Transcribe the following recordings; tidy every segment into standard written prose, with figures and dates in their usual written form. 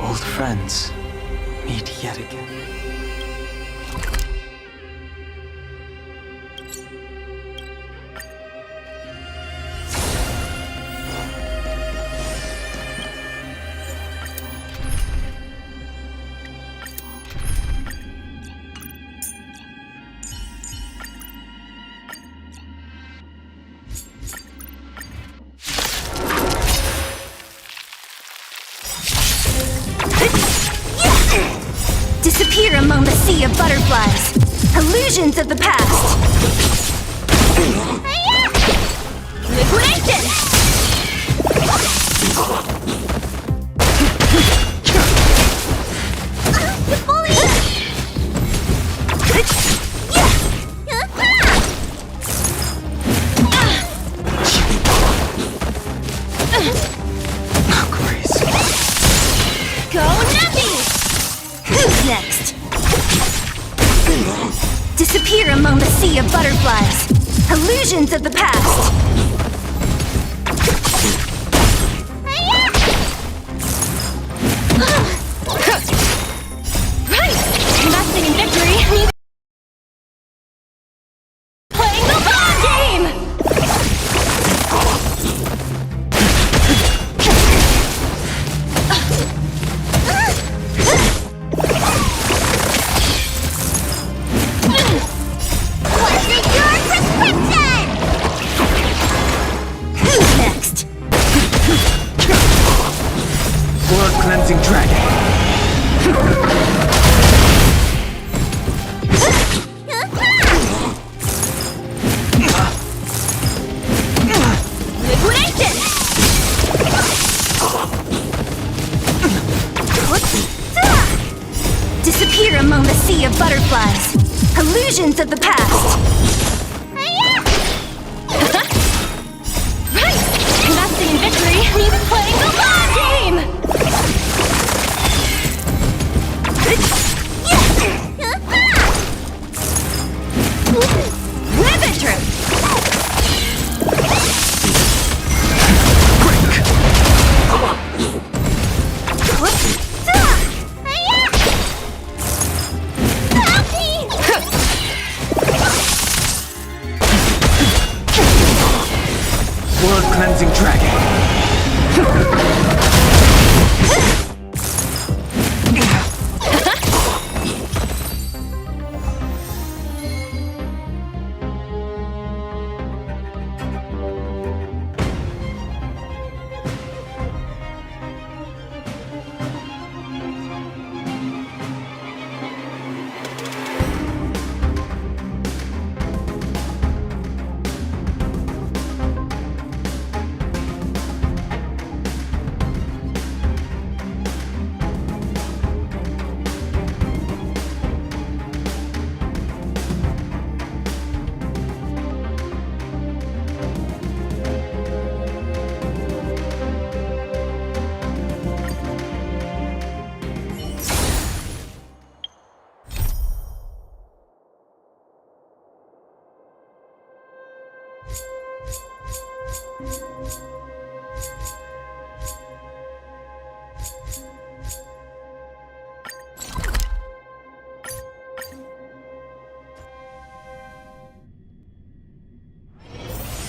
Old friends meet yet again. Disappear among the sea of butterflies. Illusions of the past. Liquidation! Go Nappy! Who's next? Disappear among the sea of butterflies. Illusions of the past! Right! Investing in victory means playing the long game! What's your prescription? Who's next? Blood cleansing dragon. Liquidation! Disappear among the sea of butterflies. Illusions of the past. Right! Investing in victory means playing the long game! Ribbon trip! Blood cleansing dragon.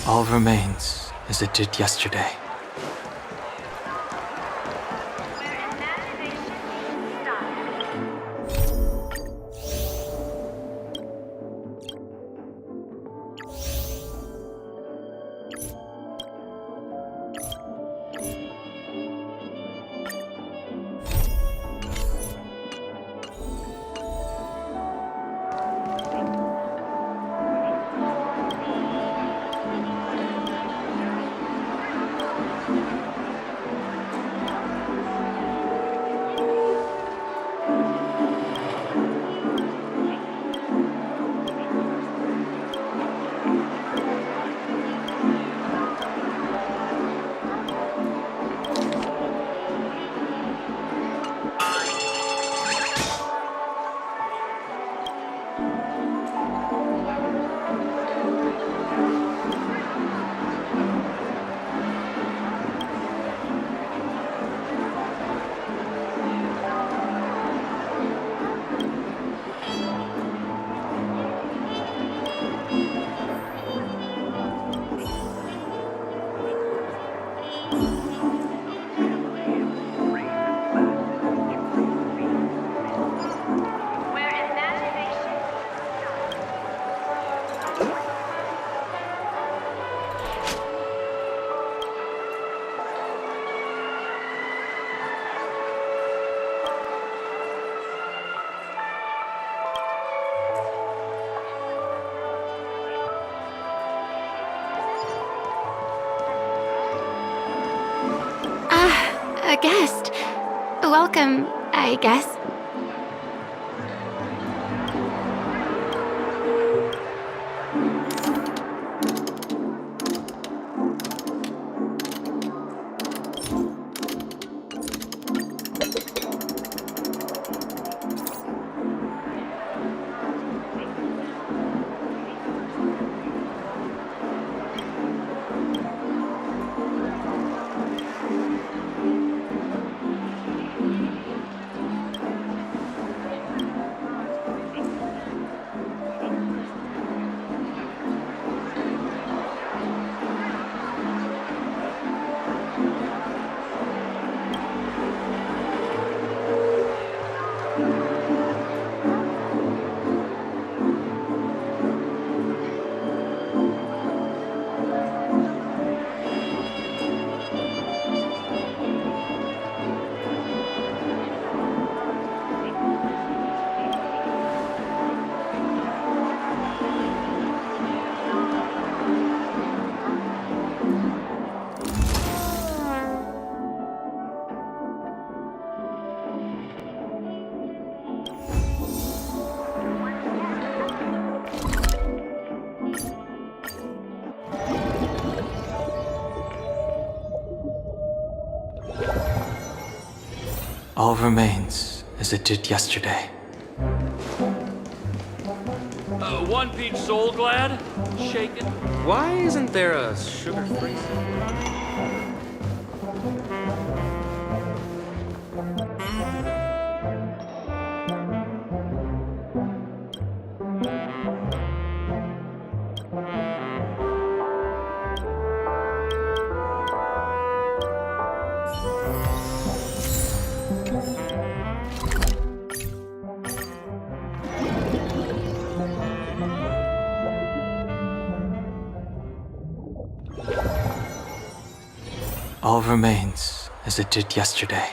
All remains as it did yesterday. A guest. Welcome, I guess. All remains as it did yesterday. One Peach Soul Glad? Shaken? Why isn't there a sugar-free? All remains as it did yesterday.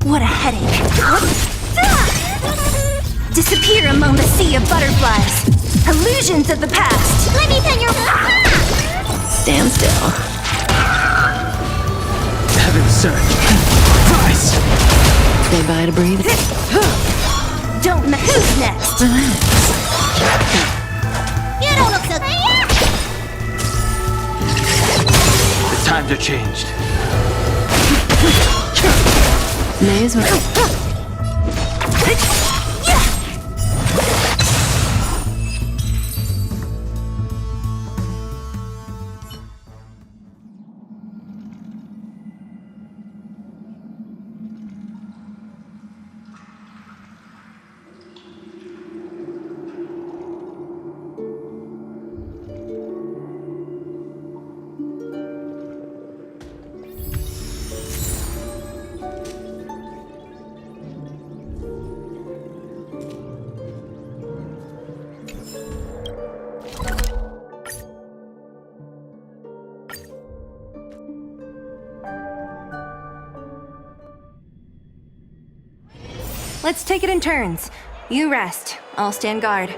What a headache. Disappear among the sea of butterflies. Illusions of the past. Let me pin your... Stand still. Heaven surge. Rise! Say bye to breathe. Don't mess. Who's next? You don't look so good. The times are changed. May as well. Let's take it in turns. You rest. I'll stand guard.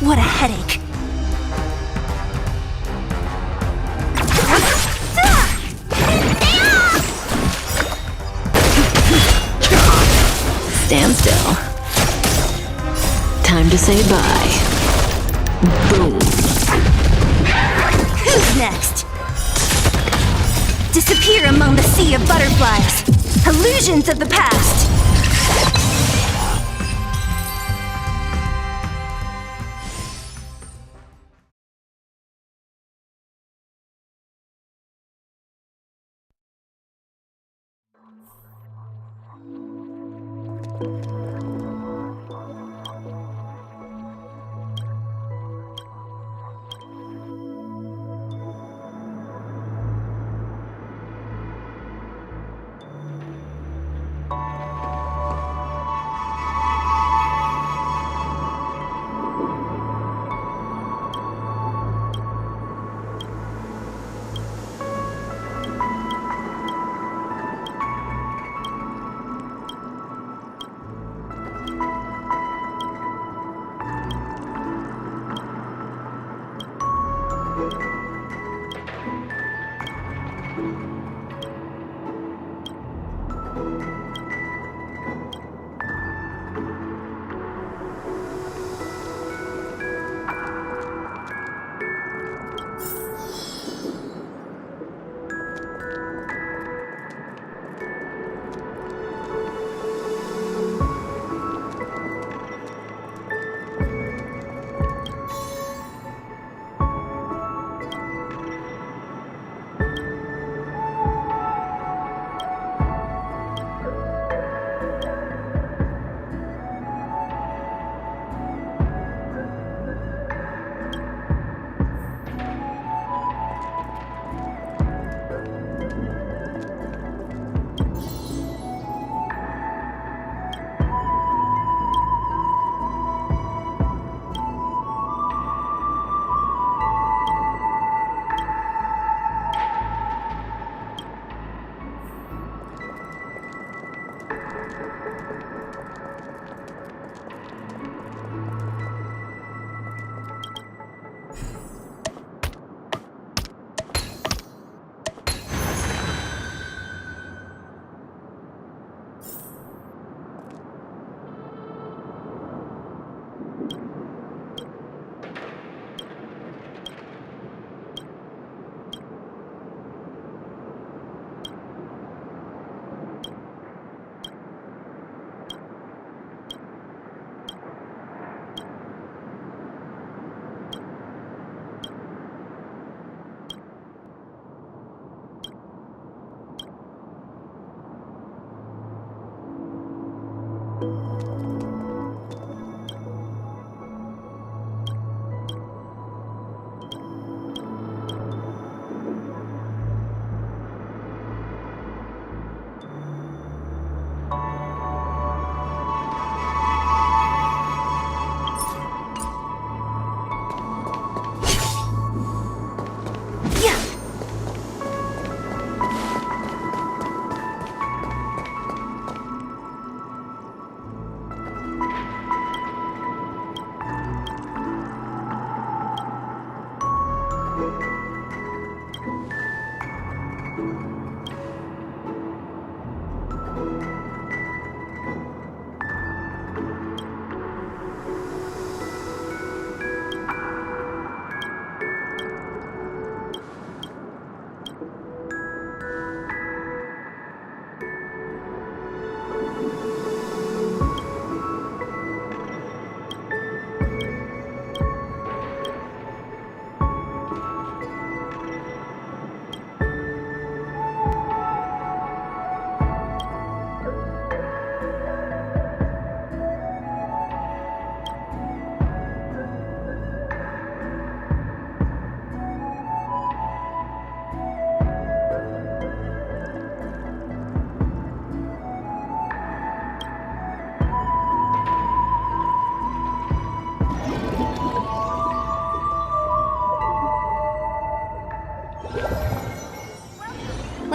What a headache. Stand still. Time to say bye. Boom. Who's next? Disappear among the sea of butterflies. Illusions of the past.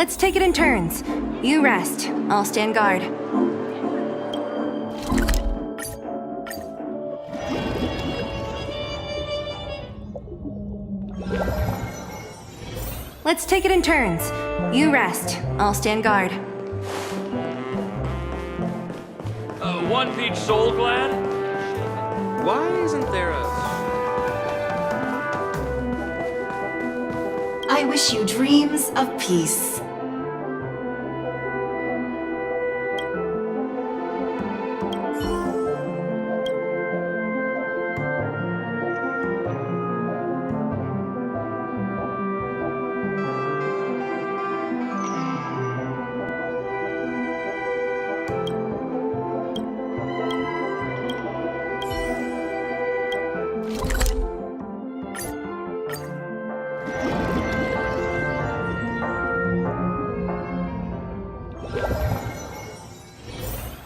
Let's take it in turns. You rest. I'll stand guard. Let's take it in turns. You rest. I'll stand guard. One Peach Soul Glad? Why isn't there a... I wish you dreams of peace.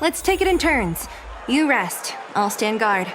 Let's take it in turns. You rest. I'll stand guard.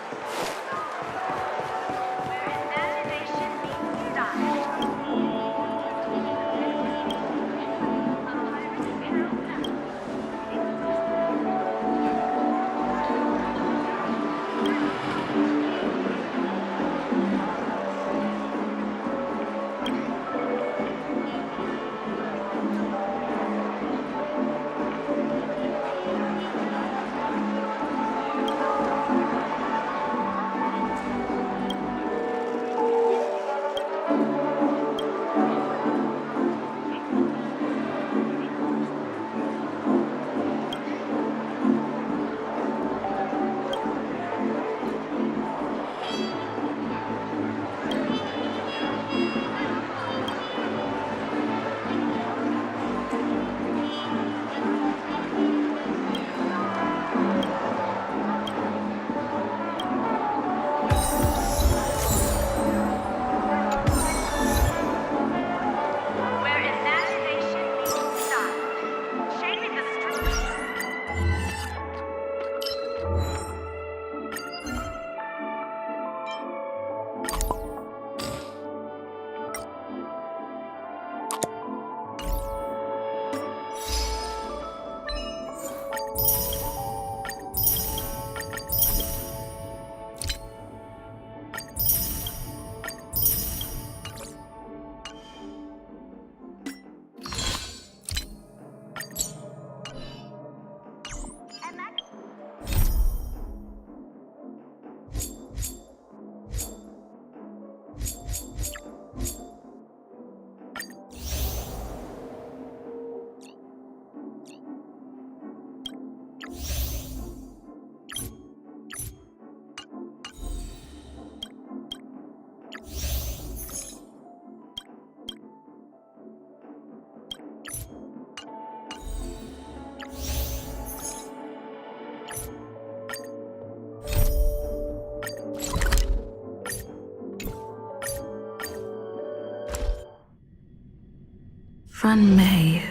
Run May.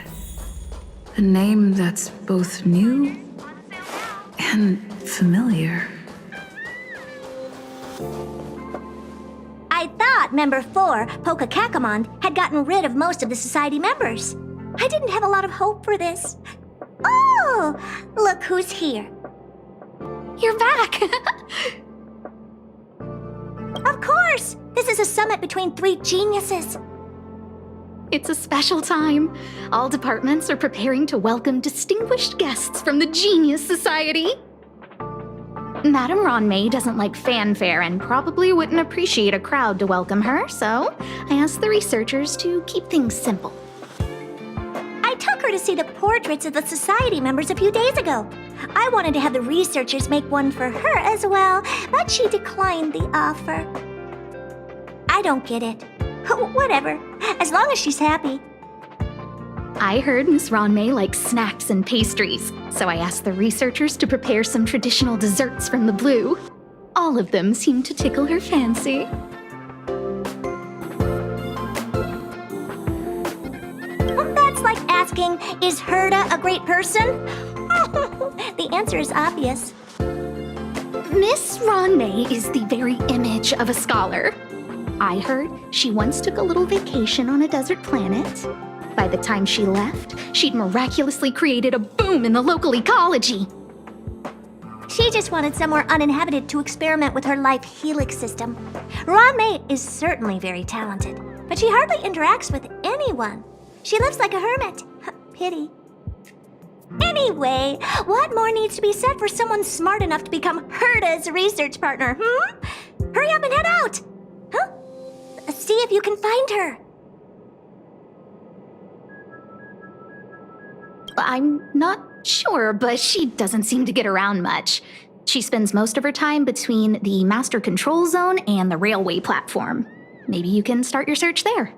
A name that's both new and familiar. I thought Member 4, Pokakakamon, had gotten rid of most of the Society members. I didn't have a lot of hope for this. Oh, look who's here. You're back! Of course! This is a summit between three geniuses. It's a special time. All departments are preparing to welcome distinguished guests from the Genius Society. Madame Ronmei doesn't like fanfare and probably wouldn't appreciate a crowd to welcome her, so I asked the researchers to keep things simple. I took her to see the portraits of the Society members a few days ago. I wanted to have the researchers make one for her as well, but she declined the offer. I don't get it. Whatever, as long as she's happy. I heard Miss Ronmei likes snacks and pastries, so I asked the researchers to prepare some traditional desserts from the blue. All of them seemed to tickle her fancy. That's like asking, is Herda a great person? The answer is obvious. Miss Ronmei is the very image of a scholar. I heard she once took a little vacation on a desert planet, By the time she left, she'd miraculously created a boom in the local ecology. She just wanted somewhere uninhabited to experiment with her life helix system. Ron-May is certainly very talented, but she hardly interacts with anyone. She lives like a hermit. Pity. Anyway, what more needs to be said for someone smart enough to become Herta's research partner, Hurry up and head out! Huh? See if you can find her. I'm not sure, but she doesn't seem to get around much. She spends most of her time between the master control zone and the railway platform. Maybe you can start your search there.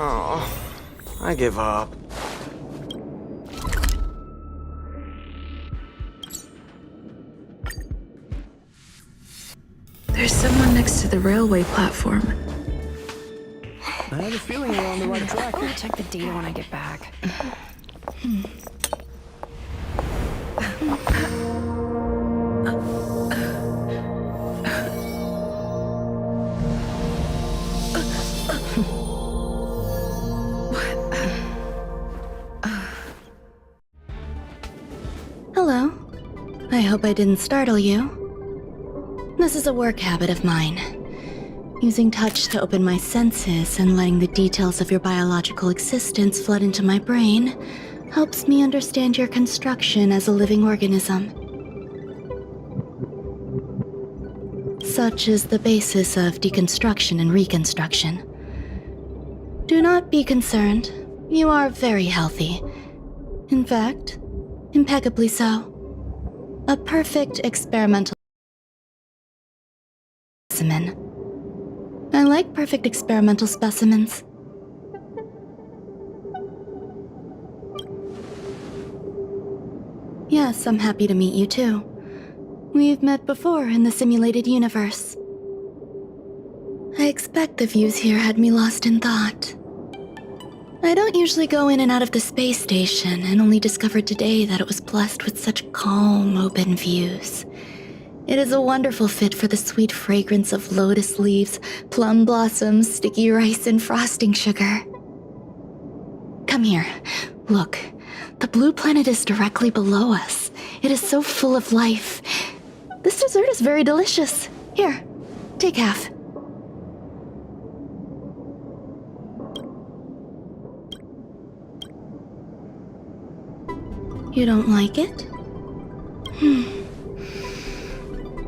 Oh, I give up. There's someone next to the railway platform. I have a feeling we're on the right track. I'll check the data when I get back. Hello. I hope I didn't startle you. This is a work habit of mine. Using touch to open my senses and letting the details of your biological existence flood into my brain helps me understand your construction as a living organism. Such is the basis of deconstruction and reconstruction. Do not be concerned. You are very healthy. In fact, impeccably so. A perfect experimental specimen. I like perfect experimental specimens. Yes, I'm happy to meet you too. We've met before in the simulated universe. I expect the views here had me lost in thought. I don't usually go in and out of the space station, and only discovered today that it was blessed with such calm, open views. It is a wonderful fit for the sweet fragrance of lotus leaves, plum blossoms, sticky rice, and frosting sugar. Come here. Look. The blue planet is directly below us. It is so full of life. This dessert is very delicious. Here, take half. You don't like it?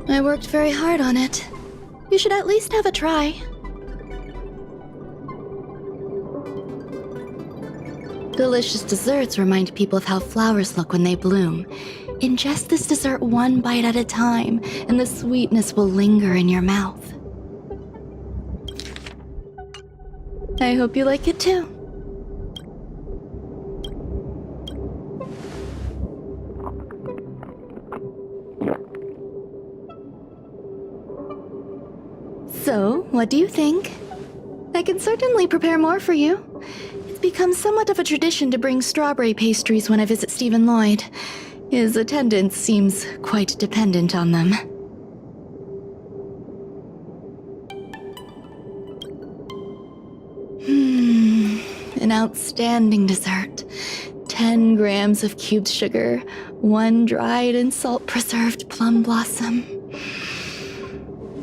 I worked very hard on it. You should at least have a try. Delicious desserts remind people of how flowers look when they bloom. Ingest this dessert one bite at a time, and the sweetness will linger in your mouth. I hope you like it too. What do you think? I can certainly prepare more for you. It's become somewhat of a tradition to bring strawberry pastries when I visit Stephen Lloyd. His attendance seems quite dependent on them. An outstanding dessert. 10 grams of cubed sugar, 1 dried and salt-preserved plum blossom.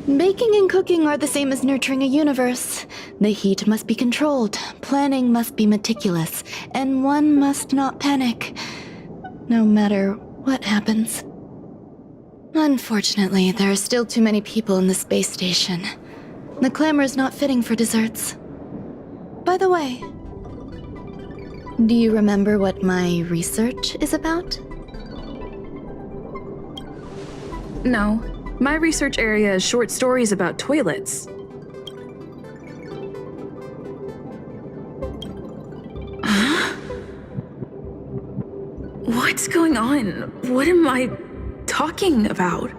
Baking and cooking are the same as nurturing a universe. The heat must be controlled, planning must be meticulous, and one must not panic, no matter what happens. Unfortunately, there are still too many people in the space station. The clamor is not fitting for desserts. By the way, do you remember what my research is about? No. My research area is short stories about toilets. Huh? What's going on? What am I talking about?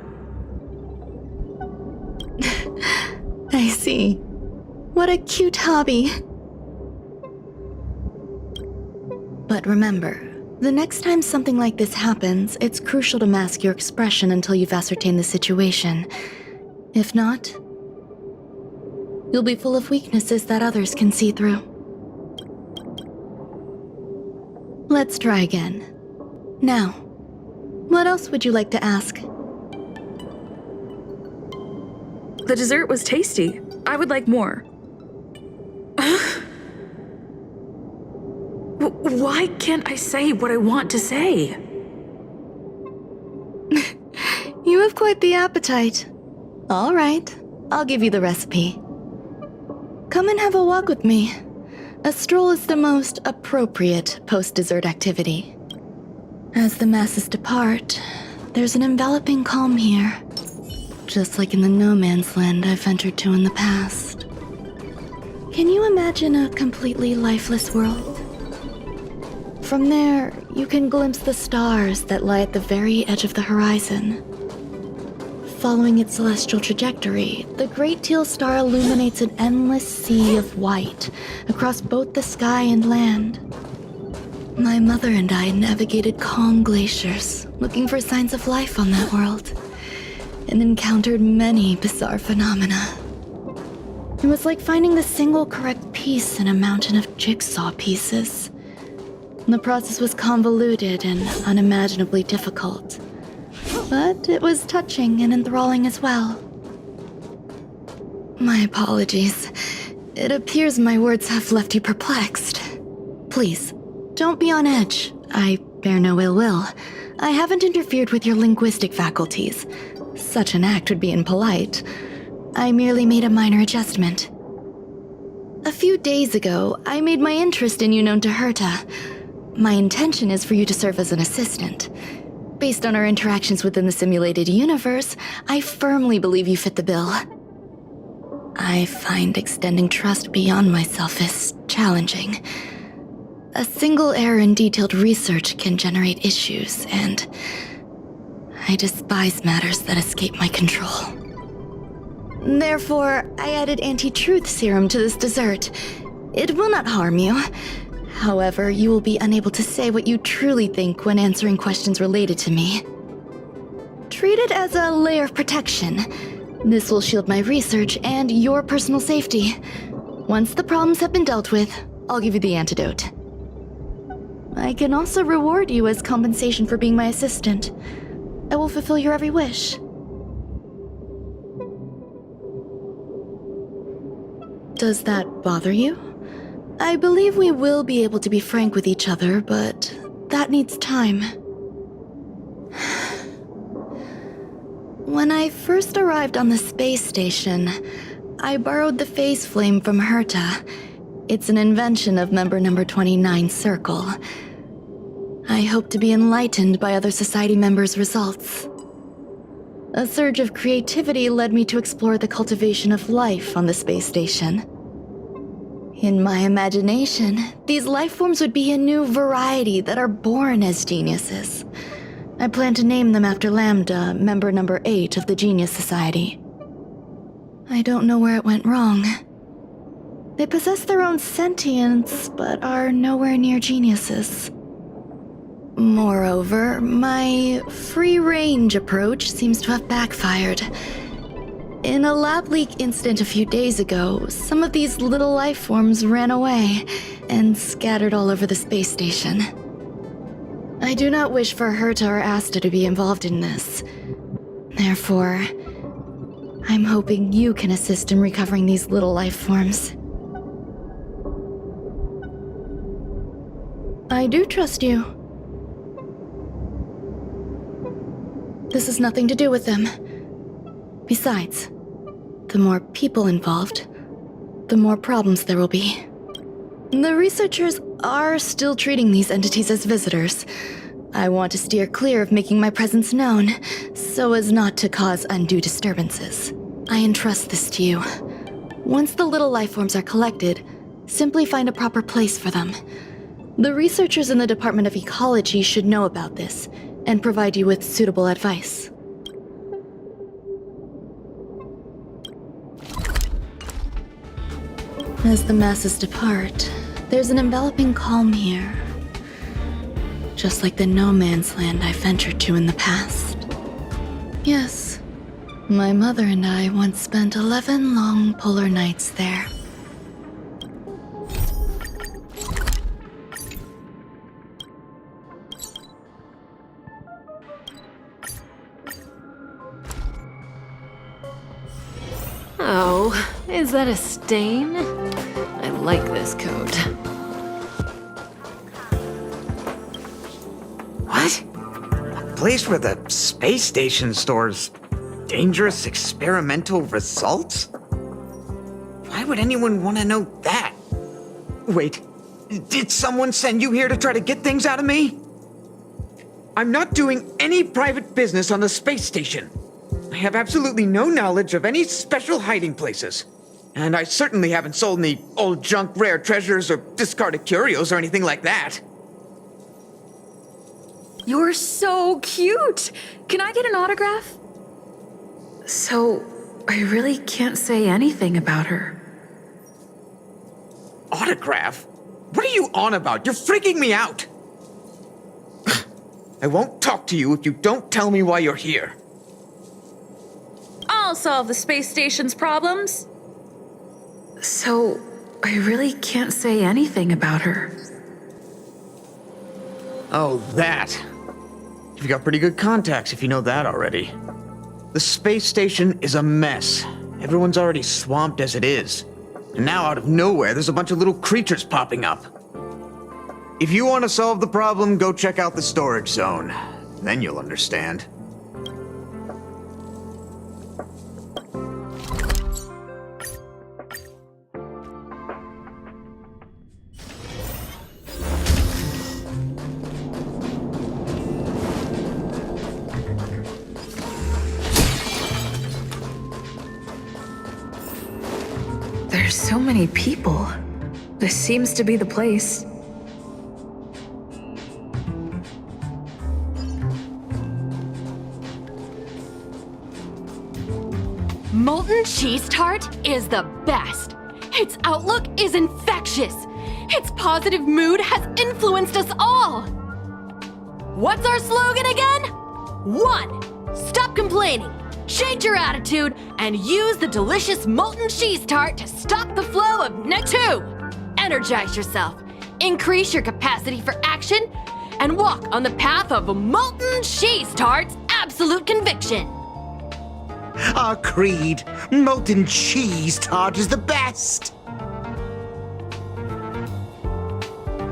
I see. What a cute hobby. But remember, the next time something like this happens, it's crucial to mask your expression until you've ascertained the situation. If not, you'll be full of weaknesses that others can see through. Let's try again. Now, what else would you like to ask? The dessert was tasty. I would like more. Why can't I say what I want to say? You have quite the appetite. All right, I'll give you the recipe. Come and have a walk with me. A stroll is the most appropriate post-dessert activity. As the masses depart, there's an enveloping calm here, just like in the no man's land I've ventured to in the past. Can you imagine a completely lifeless world? From there, you can glimpse the stars that lie at the very edge of the horizon. Following its celestial trajectory, the Great Teal Star illuminates an endless sea of white across both the sky and land. My mother and I navigated calm glaciers, looking for signs of life on that world, and encountered many bizarre phenomena. It was like finding the single correct piece in a mountain of jigsaw pieces. The process was convoluted and unimaginably difficult, but it was touching and enthralling as well. My apologies. It appears my words have left you perplexed. Please, don't be on edge. I bear no ill will. I haven't interfered with your linguistic faculties. Such an act would be impolite. I merely made a minor adjustment. A few days ago, I made my interest in you known to Herta. My intention is for you to serve as an assistant. Based on our interactions within the simulated universe, I firmly believe you fit the bill. I find extending trust beyond myself is challenging. A single error in detailed research can generate issues, and I despise matters that escape my control. Therefore, I added anti-truth serum to this dessert. It will not harm you. However, you will be unable to say what you truly think when answering questions related to me. Treat it as a layer of protection. This will shield my research and your personal safety. Once the problems have been dealt with, I'll give you the antidote. I can also reward you as compensation for being my assistant. I will fulfill your every wish. Does that bother you? I believe we will be able to be frank with each other, but that needs time. When I first arrived on the space station, I borrowed the phase flame from Herta. It's an invention of member number 29 Circle. I hope to be enlightened by other society members' results. A surge of creativity led me to explore the cultivation of life on the space station. In my imagination, these life forms would be a new variety that are born as geniuses. I plan to name them after Lambda, member number 8 of the Genius Society. I don't know where it went wrong. They possess their own sentience, but are nowhere near geniuses. Moreover, my free-range approach seems to have backfired. In a lab leak incident a few days ago, some of these little life forms ran away and scattered all over the space station. I do not wish for Herta or Asta to be involved in this. Therefore, I'm hoping you can assist in recovering these little life forms. I do trust you. This has nothing to do with them. Besides, the more people involved, the more problems there will be. The researchers are still treating these entities as visitors. I want to steer clear of making my presence known, so as not to cause undue disturbances. I entrust this to you. Once the little life forms are collected, simply find a proper place for them. The researchers in the Department of Ecology should know about this, and provide you with suitable advice. As the masses depart, there's an enveloping calm here. Just like the no-man's land I ventured to in the past. Yes, my mother and I once spent 11 long polar nights there. Oh, is that a stain? I like this coat. What? A place where the space station stores dangerous experimental results? Why would anyone want to know that? Wait, did someone send you here to try to get things out of me? I'm not doing any private business on the space station. I have absolutely no knowledge of any special hiding places. And I certainly haven't sold any old junk rare treasures or discarded curios or anything like that. You're so cute! Can I get an autograph? So, I really can't say anything about her. Autograph? What are you on about? You're freaking me out! I won't talk to you if you don't tell me why you're here. I'll solve the space station's problems. So, I really can't say anything about her. Oh, that. You've got pretty good contacts if you know that already. The space station is a mess. Everyone's already swamped as it is. And now out of nowhere, there's a bunch of little creatures popping up. If you want to solve the problem, go check out the storage zone. Then you'll understand. There's so many people. This seems to be the place. Molten cheese tart is the best. Its outlook is infectious. Its positive mood has influenced us all. What's our slogan again? 1. Stop complaining. Change your attitude and use the delicious molten cheese tart to stop the flow of 2. Energize yourself. Increase your capacity for action and walk on the path of molten cheese tart's absolute conviction. Our creed, molten cheese tart is the best.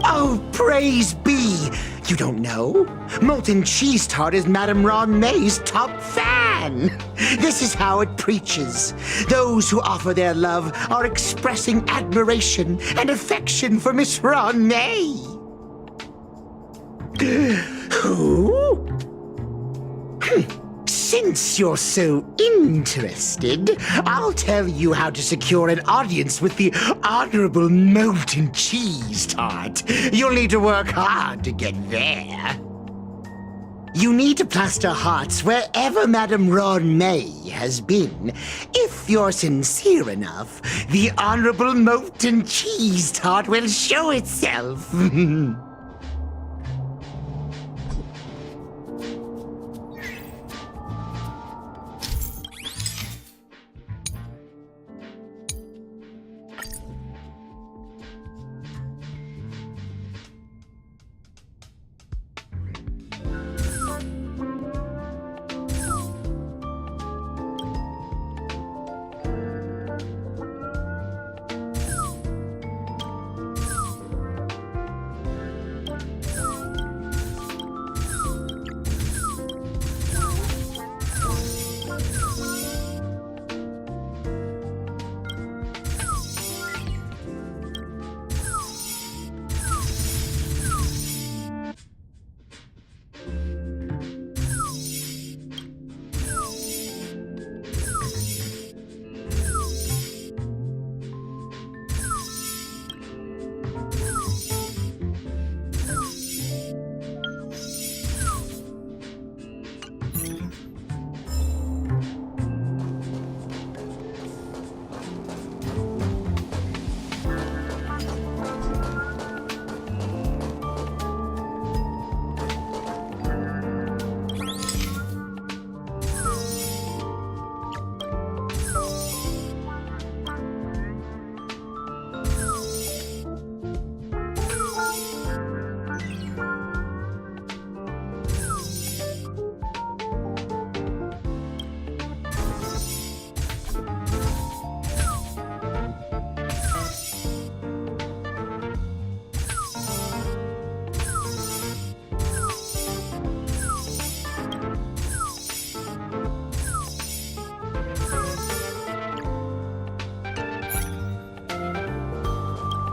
Oh, praise be! You don't know? Molten cheese tart is Madame Ron May's top fan. This is how it preaches. Those who offer their love are expressing admiration and affection for Miss Ron May. Who? Since you're so interested, I'll tell you how to secure an audience with the Honorable Molten Cheese Tart. You'll need to work hard to get there. You need to plaster hearts wherever Madame Ron May has been. If you're sincere enough, the Honorable Molten Cheese Tart will show itself.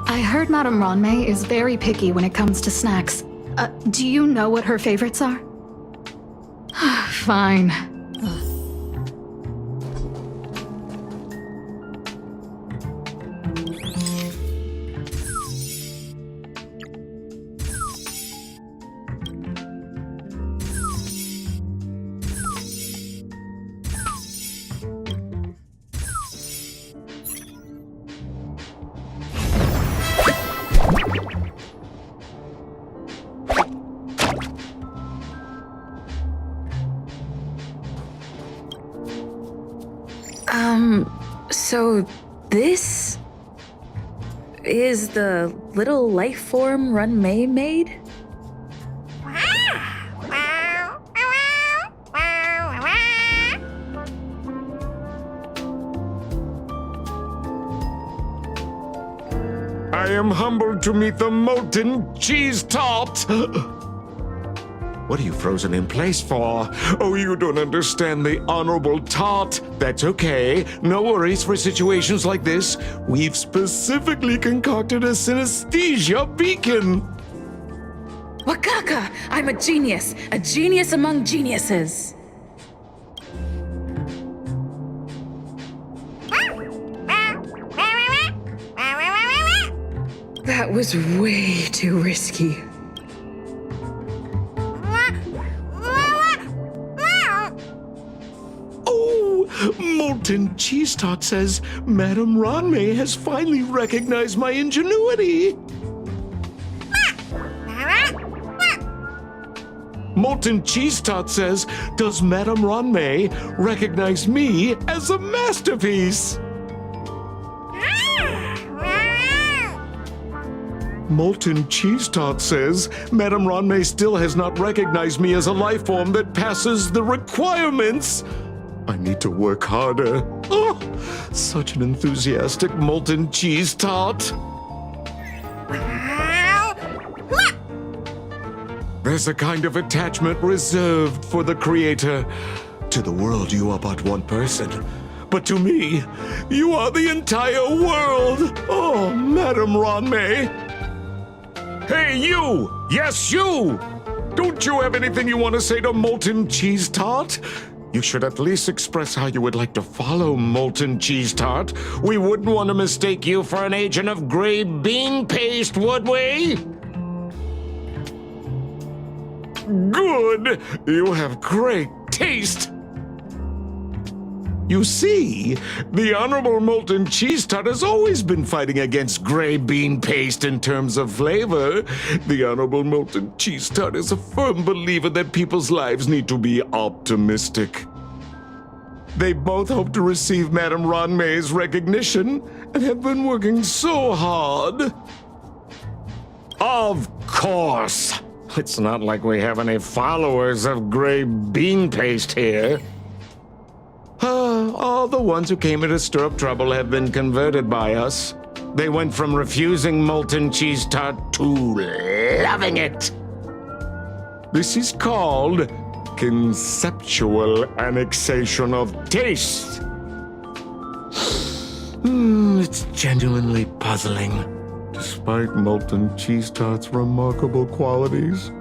I heard Madame Ronmei is very picky when it comes to snacks. Do you know what her favorites are? Fine. So this is the little life form Run May made? I am humbled to meet the Molten Cheese Tart. What are you frozen in place for? Oh, you don't understand the Honorable Tart. That's okay. No worries for situations like this. We've specifically concocted a synesthesia beacon. Wakaka! I'm a genius among geniuses. That was way too risky. Molten Cheese Tart says Madame Ronmei has finally recognized my ingenuity. Molten Cheese Tart says, does Madame Ronmei recognize me as a masterpiece? Molten Cheese Tart says, Madame Ronmei still has not recognized me as a life form that passes the requirements. I need to work harder. Oh, such an enthusiastic Molten Cheese Tart. There's a kind of attachment reserved for the creator. To the world, you are but one person. But to me, you are the entire world. Oh, Madame Ronmei. Hey, you! Yes, you! Don't you have anything you want to say to Molten Cheese Tart? You should at least express how you would like to follow Molten Cheese Tart. We wouldn't want to mistake you for an agent of gray bean paste, would we? good! You have great taste! You see, the Honorable Molten Cheese Tart has always been fighting against gray bean paste in terms of flavor. The Honorable Molten Cheese Tart is a firm believer that people's lives need to be optimistic. They both hope to receive Madame Ron May's recognition and have been working so hard. Of course! It's not like we have any followers of gray bean paste here. All the ones who came here to stir up trouble have been converted by us. They went from refusing molten cheese tart to loving it. This is called conceptual annexation of taste. It's genuinely puzzling, despite molten cheese tart's remarkable qualities.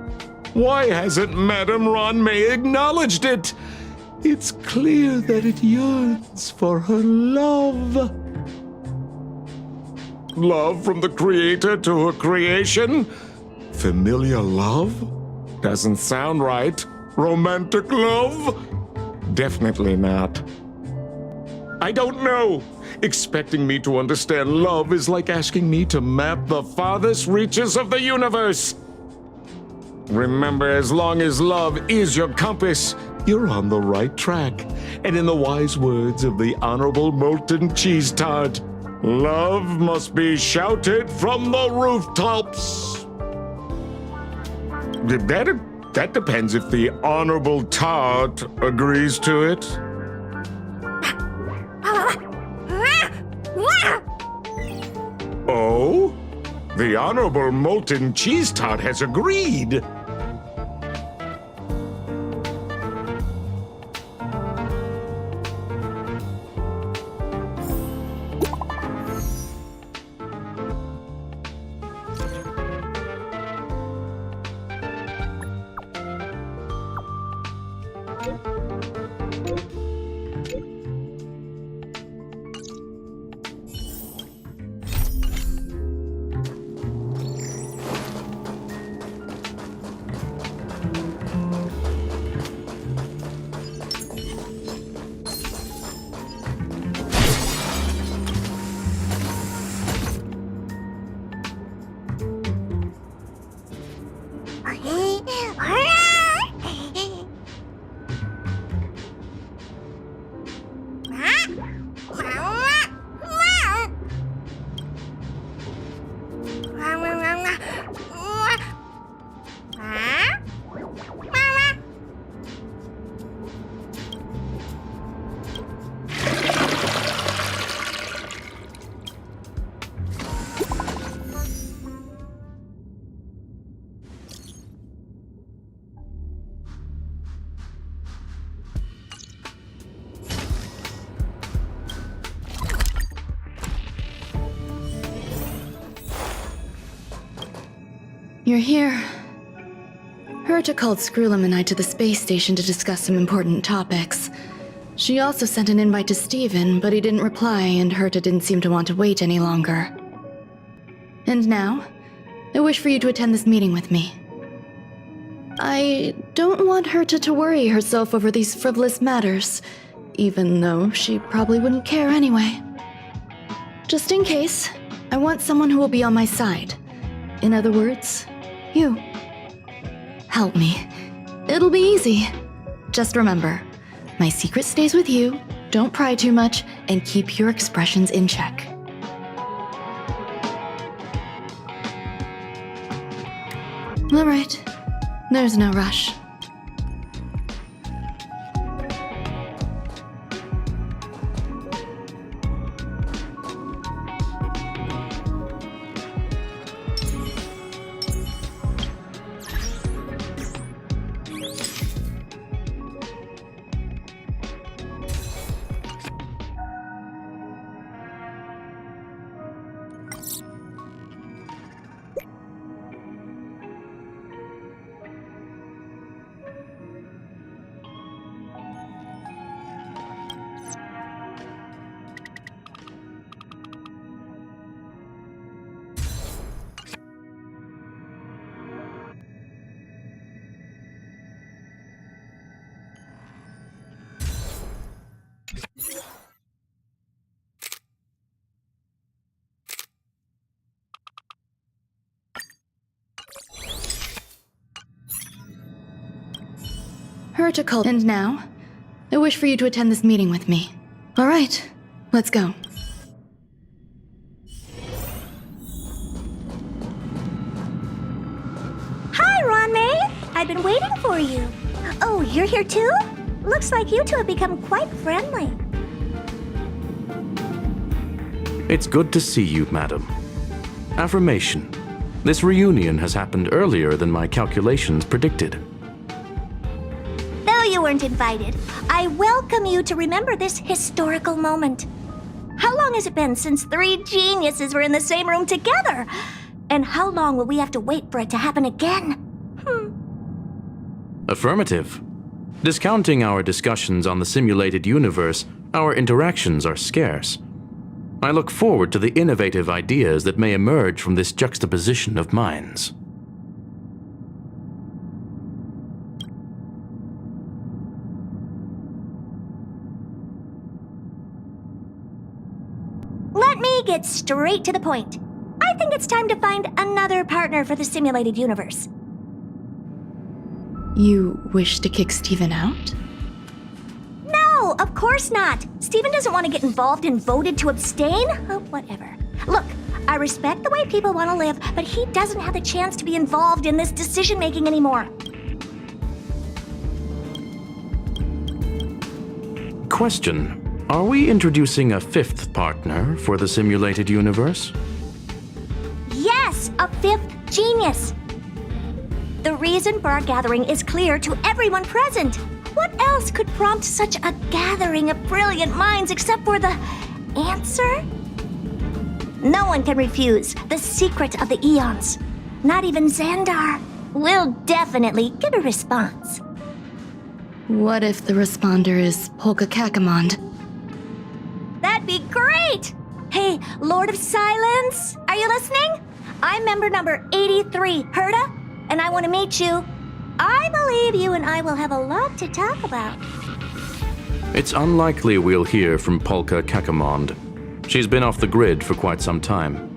Why hasn't Madame Ron May acknowledged it? It's clear that it yearns for her love. Love from the creator to her creation? Familiar love? Doesn't sound right. Romantic love? Definitely not. I don't know. Expecting me to understand love is like asking me to map the farthest reaches of the universe. Remember, as long as love is your compass, you're on the right track. And in the wise words of the Honorable Molten Cheese Tart, love must be shouted from the rooftops. That depends if the Honorable Tart agrees to it. Oh? The Honorable Molten Cheese Tart has agreed. You're here. Herta called Screwlum and I to the space station to discuss some important topics. She also sent an invite to Steven, but he didn't reply, and Herta didn't seem to want to wait any longer. And now, I wish for you to attend this meeting with me. I don't want Herta to worry herself over these frivolous matters, even though she probably wouldn't care anyway. Just in case, I want someone who will be on my side. In other words, you. Help me. It'll be easy. Just remember, my secret stays with you, don't pry too much, and keep your expressions in check. All right. There's no rush. Heretical. And now, I wish for you to attend this meeting with me. All right, let's go. Hi, Ron-May! I've been waiting for you. Oh, you're here too? Looks like you two have become quite friendly. It's good to see you, madam. Affirmation. This reunion has happened earlier than my calculations predicted. Though you weren't invited, I welcome you to remember this historical moment. How long has it been since 3 geniuses were in the same room together? And how long will we have to wait for it to happen again? Affirmative. Discounting our discussions on the simulated universe, our interactions are scarce. I look forward to the innovative ideas that may emerge from this juxtaposition of minds. Let me get straight to the point. I think it's time to find another partner for the simulated universe. You wish to kick Steven out? No, of course not. Steven doesn't want to get involved and voted to abstain. Oh, whatever. Look, I respect the way people want to live, but he doesn't have the chance to be involved in this decision-making anymore. Question. Are we introducing a 5th partner for the simulated universe? Yes, a 5th genius. The reason for our gathering is clear to everyone present. What else could prompt such a gathering of brilliant minds except for the answer? No one can refuse the secret of the eons. Not even Xandar. We'll definitely get a response. What if the responder is Polka Kakamond? That'd be great! Hey, Lord of Silence, are you listening? I'm member number 83, Herta, and I want to meet you. I believe you and I will have a lot to talk about. It's unlikely we'll hear from Polka Kakamond. She's been off the grid for quite some time.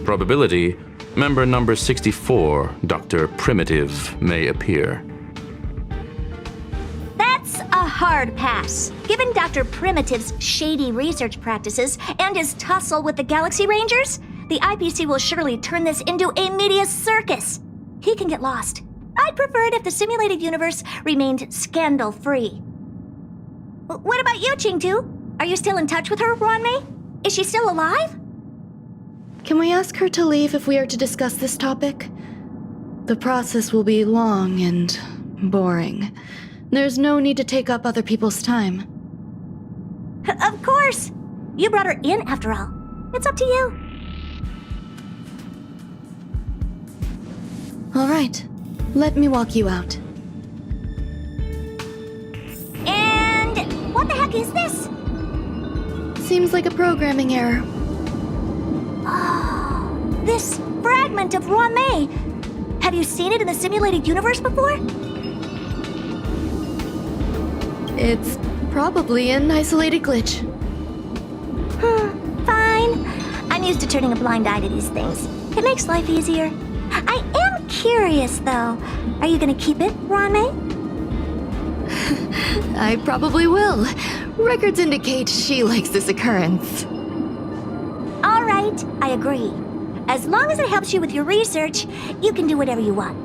Probability, member number 64, Dr. Primitive, may appear. That's a hard pass. Given Dr. Primitive's shady research practices and his tussle with the Galaxy Rangers, the IPC will surely turn this into a media circus. He can get lost. I'd prefer it if the simulated universe remained scandal-free. What about you, Chingtu? Are you still in touch with her, Ron-May? Is she still alive? Can we ask her to leave if we are to discuss this topic? The process will be long and boring. There's no need to take up other people's time. Of course! You brought her in, after all. It's up to you. All right. Let me walk you out. And what the heck is this? Seems like a programming error. Oh, this fragment of Ron-May. Have you seen it in the simulated universe before? It's probably an isolated glitch. Fine. I'm used to turning a blind eye to these things. It makes life easier. I am curious, though. Are you gonna keep it, Ron-May? I probably will. Records indicate she likes this occurrence. All right, I agree. As long as it helps you with your research, you can do whatever you want.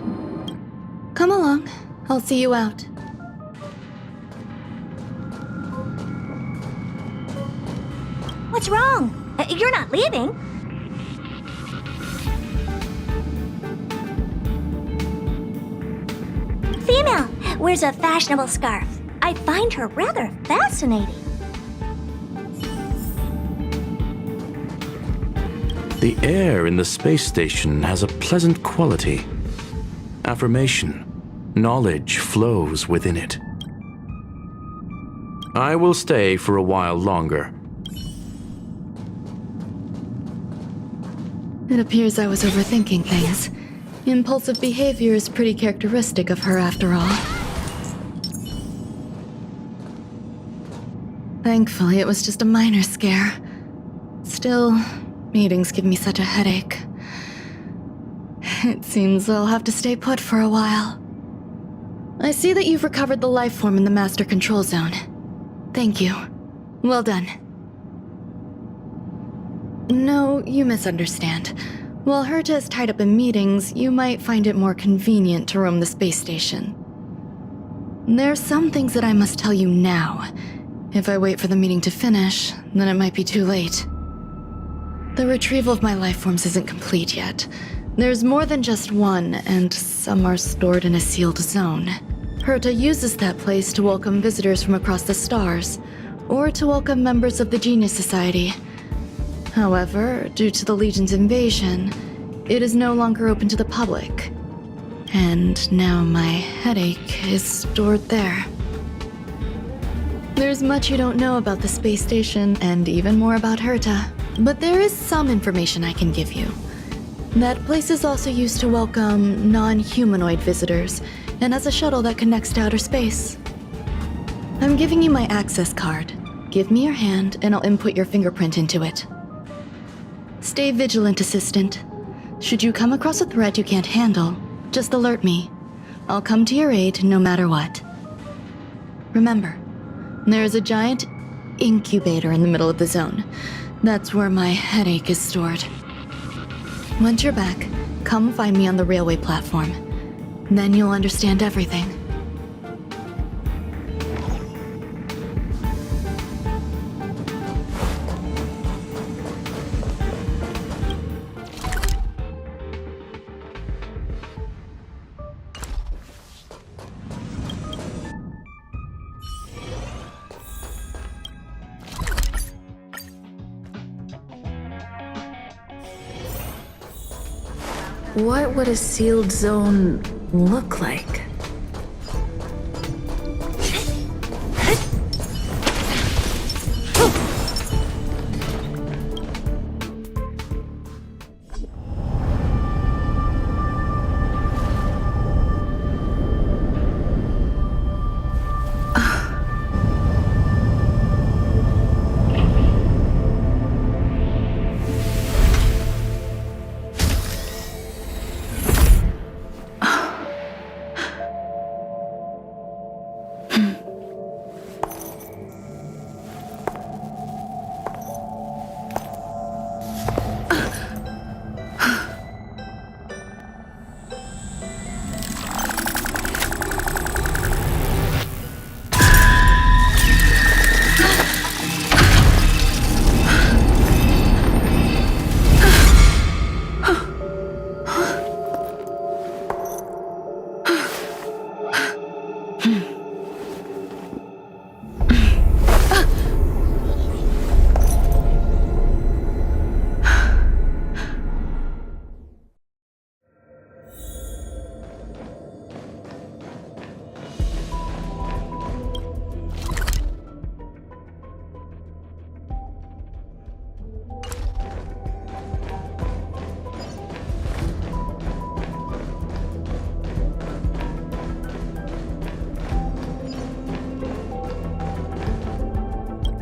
Come along. I'll see you out. What's wrong? You're not leaving. Female, wears a fashionable scarf. I find her rather fascinating. The air in the space station has a pleasant quality. Affirmation. Knowledge flows within it. I will stay for a while longer. It appears I was overthinking things. Impulsive behavior is pretty characteristic of her, after all. Thankfully, it was just a minor scare. Still, meetings give me such a headache. It seems I'll have to stay put for a while. I see that you've recovered the life form in the Master Control Zone. Thank you. Well done. No, you misunderstand. While Herta is tied up in meetings, you might find it more convenient to roam the space station. There's some things that I must tell you now. If I wait for the meeting to finish, then it might be too late. The retrieval of my life forms isn't complete yet. There's more than just one, and some are stored in a sealed zone. Herta uses that place to welcome visitors from across the stars, or to welcome members of the Genius Society. However, due to the Legion's invasion, it is no longer open to the public. And now my headache is stored there. There's much you don't know about the space station, and even more about Herta. But there is some information I can give you. That place is also used to welcome non-humanoid visitors, and has a shuttle that connects to outer space. I'm giving you my access card. Give me your hand, and I'll input your fingerprint into it. Stay vigilant, Assistant. Should you come across a threat you can't handle, just alert me. I'll come to your aid no matter what. Remember, there is a giant incubator in the middle of the zone. That's where my headache is stored. Once you're back, come find me on the railway platform. Then you'll understand everything. What would a sealed zone look like?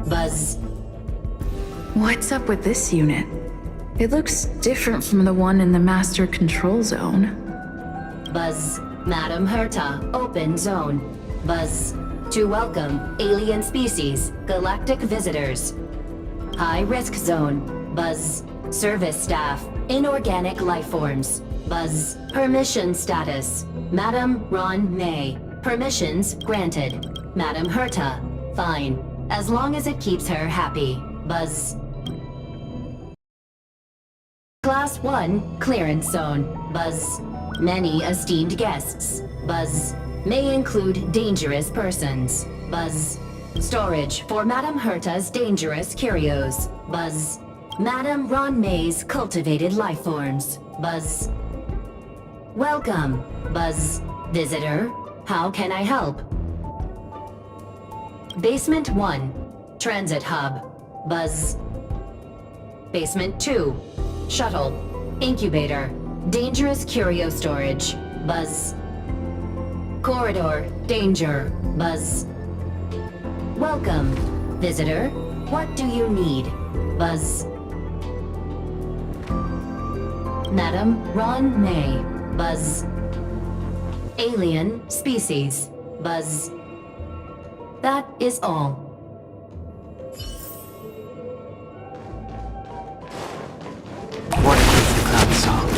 Buzz. What's up with this unit? It looks different from the one in the Master Control Zone. Buzz. Madam Herta, open zone. Buzz. To welcome alien species, galactic visitors. High risk zone. Buzz. Service staff, inorganic life forms. Buzz. Permission status. Madam Ron May. Permissions granted. Madam Herta. Fine. As long as it keeps her happy. Buzz. Class 1, clearance zone. Buzz. Many esteemed guests. Buzz. May include dangerous persons. Buzz. Storage for Madam Herta's dangerous curios. Buzz. Madam Ron May's cultivated life forms. Buzz. Welcome. Buzz. Visitor. How can I help? Basement 1, Transit Hub. Buzz. Basement 2, Shuttle. Incubator. Dangerous curio storage. Buzz. Corridor. Danger. Buzz. Welcome. Visitor. What do you need? Buzz. Madam Ron May. Buzz. alien species. Buzz. That is all. What is the clown song?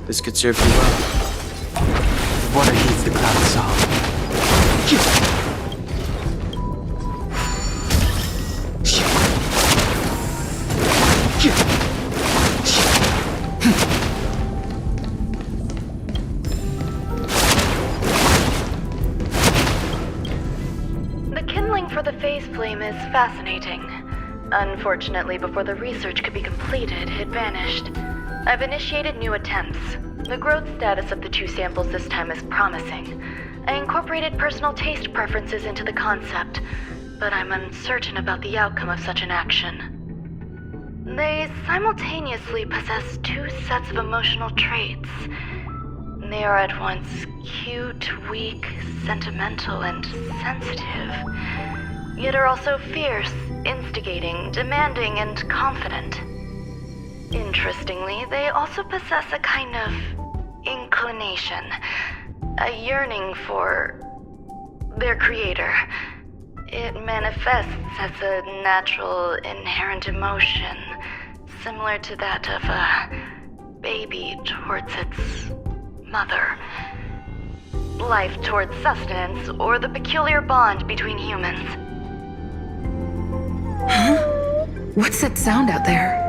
This could serve you well. What heeds the clown song? The kindling for the phase flame is fascinating. Unfortunately, before the research could be completed, it vanished. I've initiated new attempts. The growth status of the two samples this time is promising. I incorporated personal taste preferences into the concept, but I'm uncertain about the outcome of such an action. They simultaneously possess two sets of emotional traits. They are at once cute, weak, sentimental, and sensitive, yet are also fierce, instigating, demanding, and confident. Interestingly, they also possess a kind of inclination, a yearning for their creator. It manifests as a natural, inherent emotion, similar to that of a baby towards its mother. Life towards sustenance, or the peculiar bond between humans. Huh? What's that sound out there?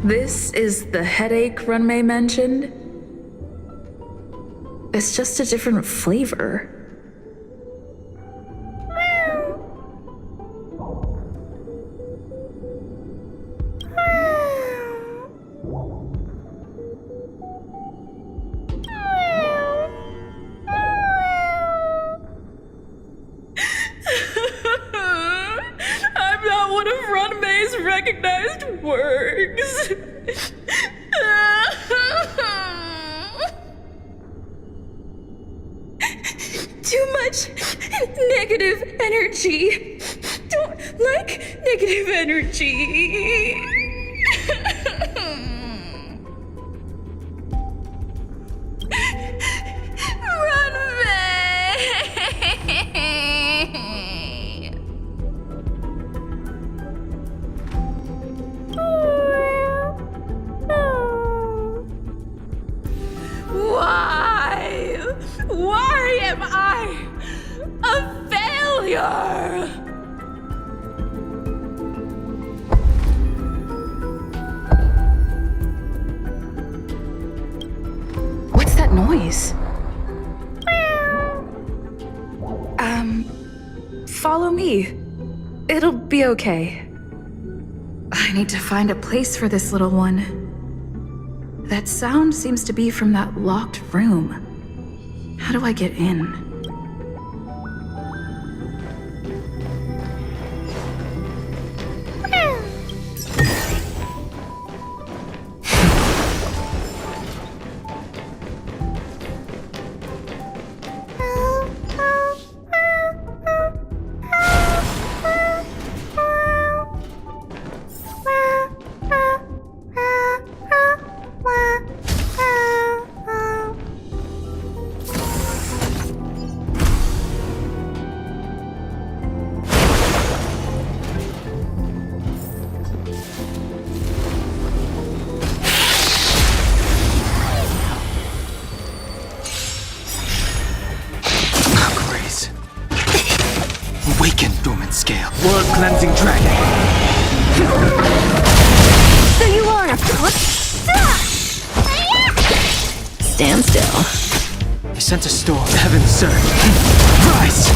This is the headache Runmei mentioned? It's just a different flavor. I'm not one of Runmei's recognized works. Too much negative energy. Don't like negative energy. Why am I a failure? What's that noise? Follow me. It'll be okay. I need to find a place for this little one. That sound seems to be from that locked room. How do I get in? Dormant scale. World cleansing dragon. So you are Stand still. I sense a storm. The heavens surge. Rise!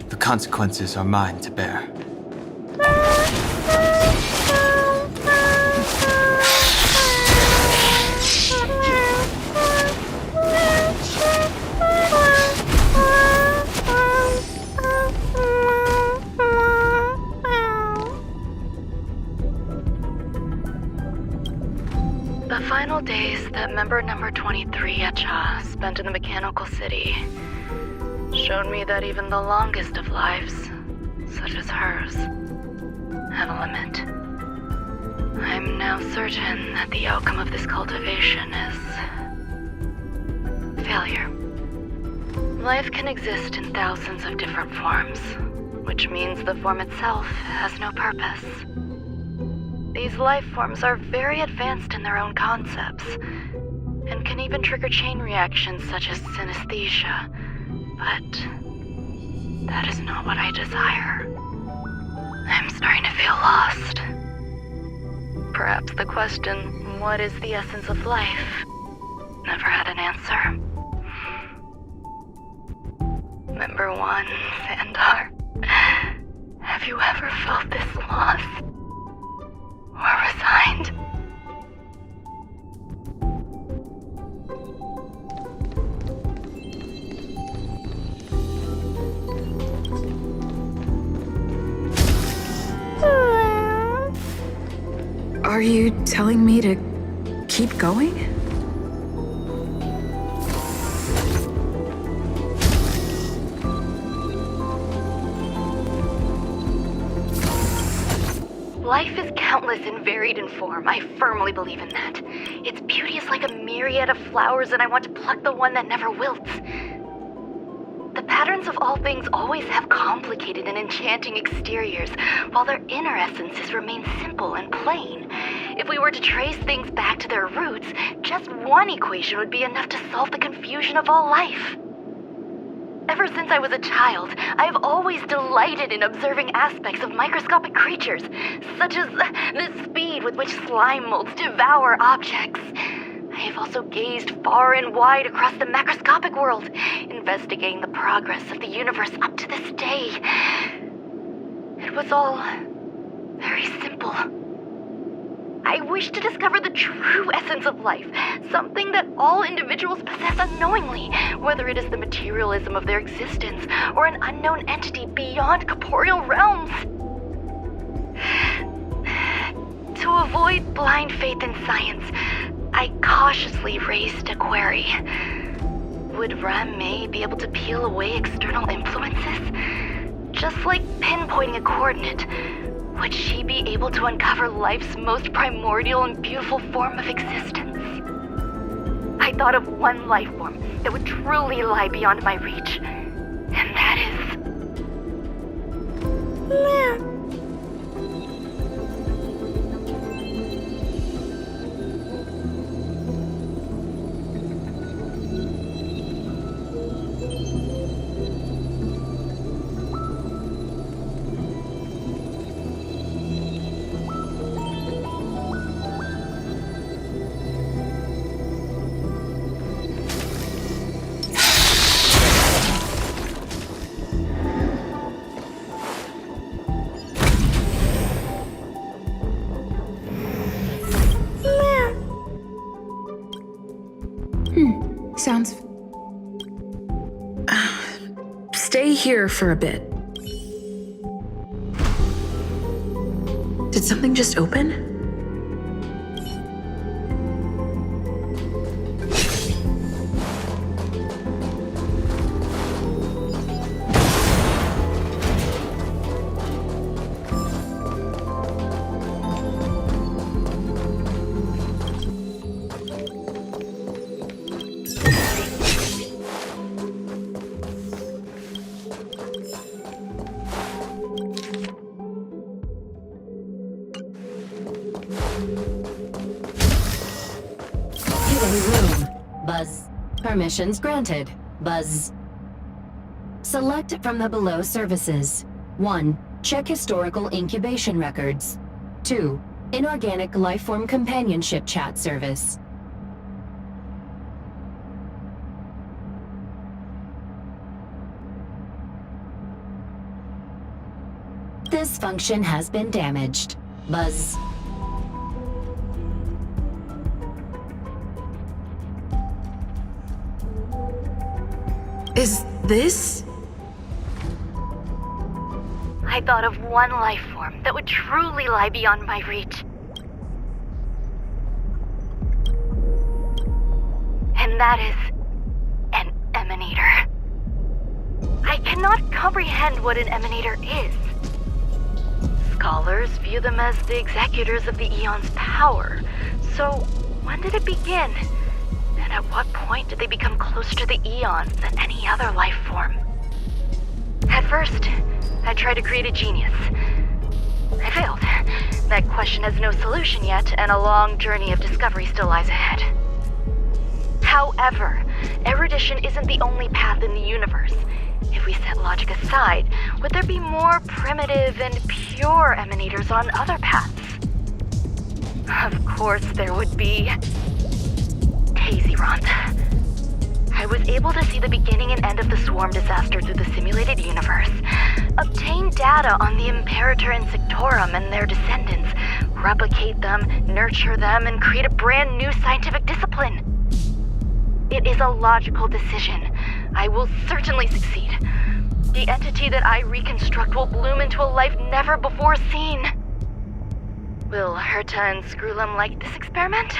The consequences are mine to bear. The final days that member number 23 Echa spent in the mechanical city showed me that even the longest of lives, such as hers, have a limit. I'm now certain that the outcome of this cultivation is failure. Life can exist in thousands of different forms, which means the form itself has no purpose. These life forms are very advanced in their own concepts, and can even trigger chain reactions such as synesthesia, but that is not what I desire. I'm starting to feel lost. Perhaps the question, what is the essence of life, never had an answer. Member 1, Sandar, have you ever felt this lost? Or resigned? Are you telling me to keep going? Life is countless and varied in form. I firmly believe in that. Its beauty is like a myriad of flowers, and I want to pluck the one that never wilts. The patterns of all things always have complicated and enchanting exteriors, while their inner essences remain simple and plain. If we were to trace things back to their roots, just one equation would be enough to solve the confusion of all life. Ever since I was a child, I have always delighted in observing aspects of microscopic creatures, such as the speed with which slime molds devour objects. I have also gazed far and wide across the macroscopic world, investigating the progress of the universe up to this day. It was all very simple. I wish to discover the true essence of life, something that all individuals possess unknowingly, whether it is the materialism of their existence or an unknown entity beyond corporeal realms. To avoid blind faith in science, I cautiously raised a query. Would Ram-Mei be able to peel away external influences? Just like pinpointing a coordinate, would she be able to uncover life's most primordial and beautiful form of existence? I thought of one life form that would truly lie beyond my reach, and that is... Sounds... Stay here for a bit. Did something just open? room. Buzz. Permissions granted. Buzz. Select from the below services. 1. Check historical incubation records. 2. Inorganic lifeform companionship chat service. This function has been damaged. Buzz. Is this? I thought of one life form that would truly lie beyond my reach. And that is an emanator. I cannot comprehend what an emanator is. Scholars view them as the executors of the Eon's power. So, when did it begin? And at what point did they become closer to the Eons than any other life form? At first, I tried to create a genius. I failed. That question has no solution yet, and a long journey of discovery still lies ahead. However, erudition isn't the only path in the universe. If we set logic aside, would there be more primitive and pure emanators on other paths? Of course there would be. Tazyronth. I was able to see the beginning and end of the swarm disaster through the simulated universe, obtain data on the Imperator and Sectorum and their descendants, replicate them, nurture them, and create a brand new scientific discipline. It is a logical decision. I will certainly succeed. The entity that I reconstruct will bloom into a life never before seen. Will Herta and Screwlum like this experiment?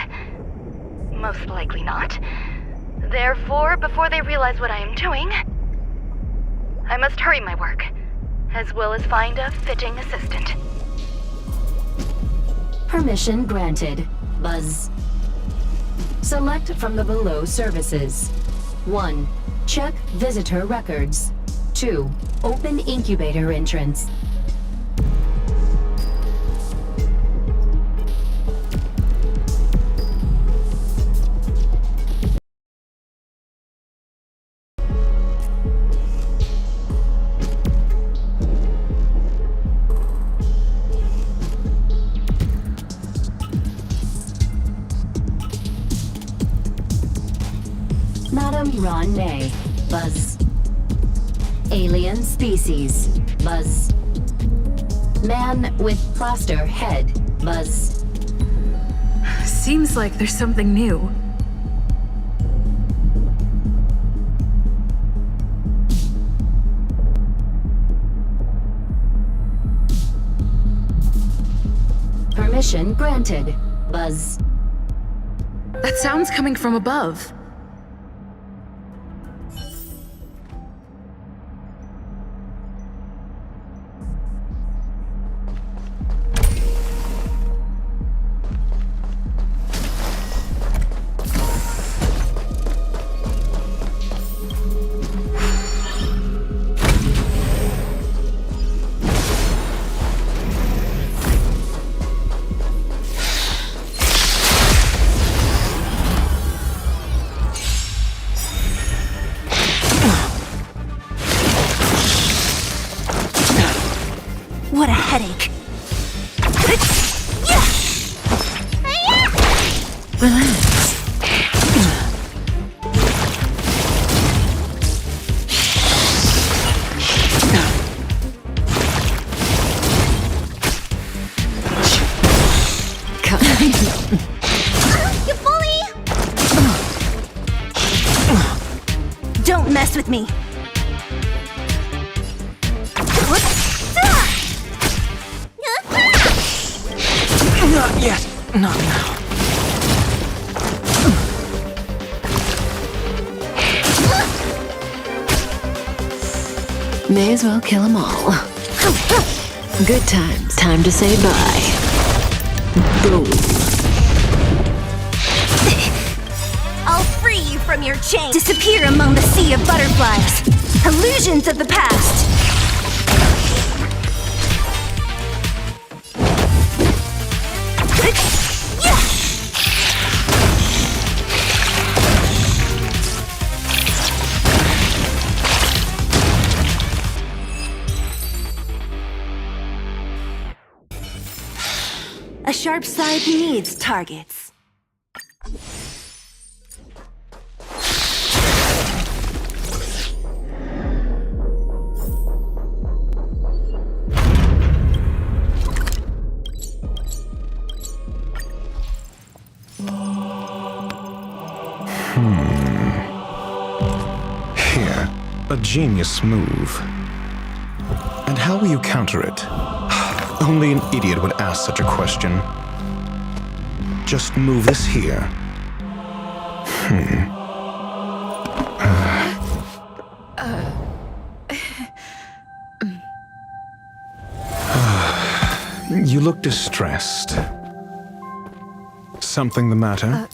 Most likely not. Therefore, before they realize what I am doing, I must hurry my work, as well as find a fitting assistant. Permission granted. Buzz. Select from the below services. 1. Check visitor records. 2. Open incubator entrance. Madam Ron May. Buzz. Alien species. Buzz. Man with plaster head. Buzz. Seems like there's something new. Permission granted. Buzz. That sound's coming from above. What a headache. Relax. You bully! Don't mess with me. Not yet. Not now. May as well kill them all. Good times. Time to say bye. Boom. I'll free you from your chain. Disappear among the sea of butterflies. Illusions of the past. A sharp side needs targets. Here, a genius move. And how will you counter it? Only an idiot would ask such a question. Just move this here. You look distressed. Something the matter?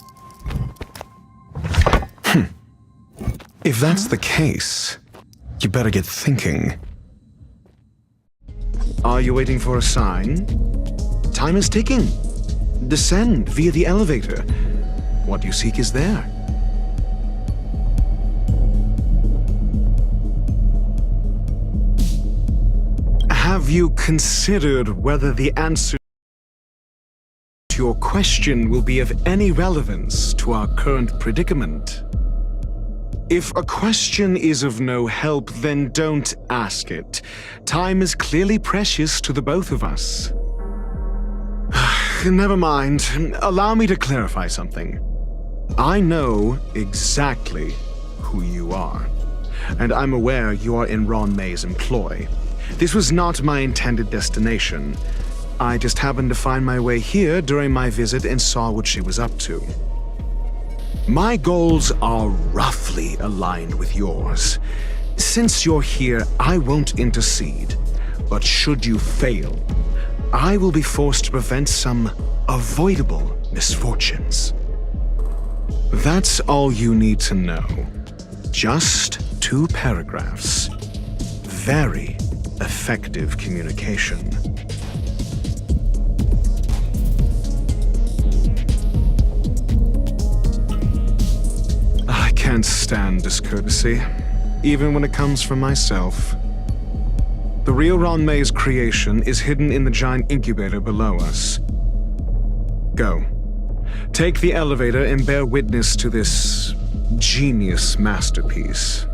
If that's the case, you better get thinking. Are you waiting for a sign? Time is ticking. Descend via the elevator. What you seek is there. Have you considered whether the answer to your question will be of any relevance to our current predicament? If a question is of no help, then don't ask it. Time is clearly precious to the both of us. Never mind. Allow me to clarify something. I know exactly who you are, and I'm aware you are in Ron May's employ. This was not my intended destination. I just happened to find my way here during my visit and saw what she was up to. My goals are roughly aligned with yours. Since you're here, I won't intercede. But should you fail, I will be forced to prevent some avoidable misfortunes. That's all you need to know. Just 2 paragraphs. Very effective communication. I can't stand discourtesy, even when it comes from myself. The real Ron May's creation is hidden in the giant incubator below us. Go. Take the elevator and bear witness to this genius masterpiece.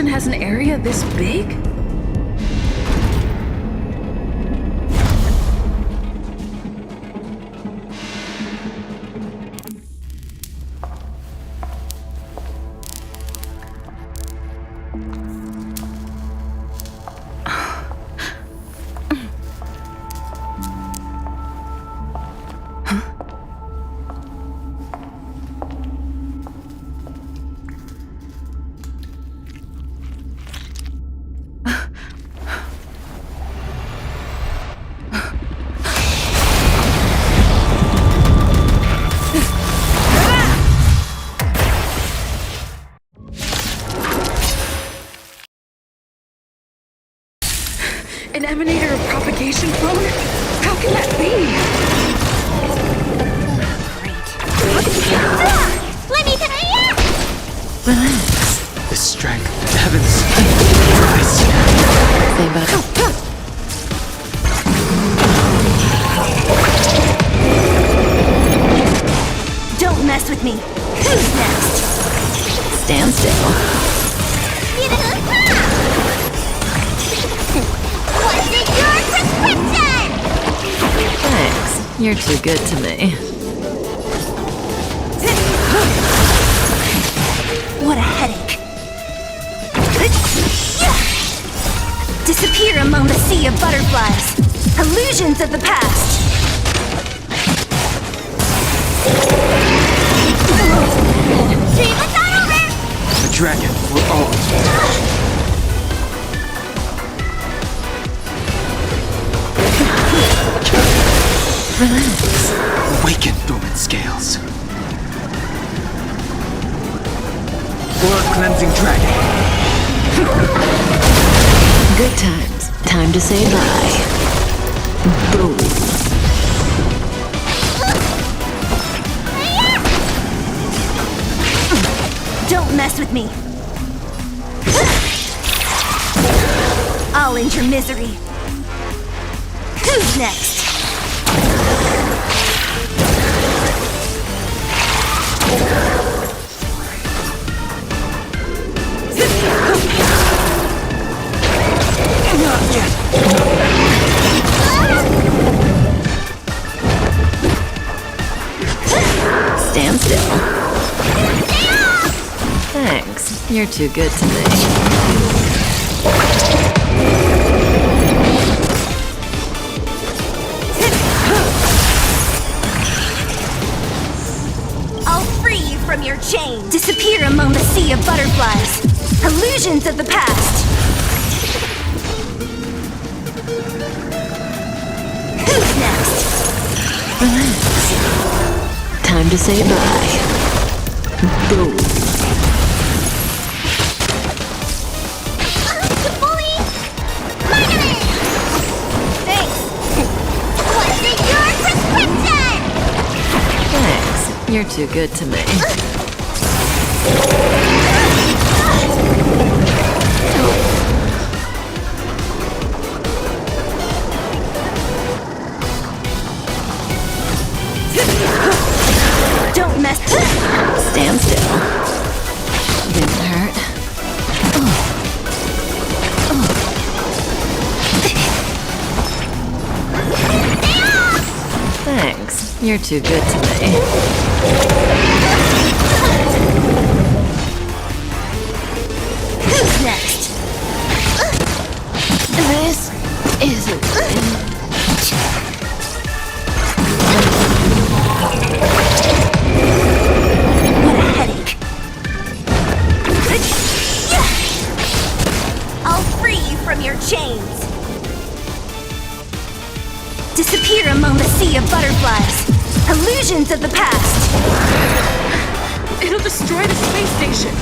Has an area this big? An emanator of propagation clone? How can that be? Let me Relax. The strength, the heavens. Say bye. Don't mess with me. Who's next? Stand still. What's in your prescription? Thanks. You're too good to me. What a headache. Disappear. Disappear among the sea of butterflies. Illusions of the past. Team, it's not over! The dragon will always win. Relax. Awaken, dormant scales. Blood cleansing dragon. Good times. Time to say bye. Boom. Don't mess with me. I'll end your misery. Who's next? Not yet. Stand still. Thanks. You're too good to me. I'll free you from your chain. Disappear among the sea of butterflies. Illusions of the past. Who's next? Relax. Time to say bye. Boom. Bully! Finally! Thanks! What's in your prescription? Thanks. You're too good to me. Don't mess. Stand still. Didn't hurt. Thanks. You're too good to me. Who's next? This isn't. What a headache. I'll free you from your chains. Disappear among the sea of butterflies. Illusions of the past. It'll destroy the space station.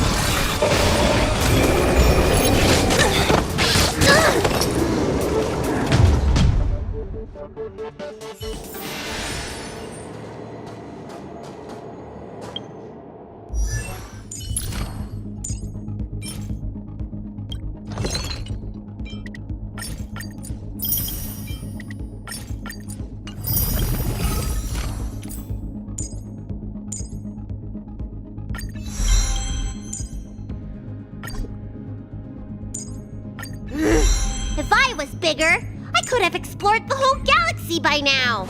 If I was bigger, I could have explored the whole galaxy by now.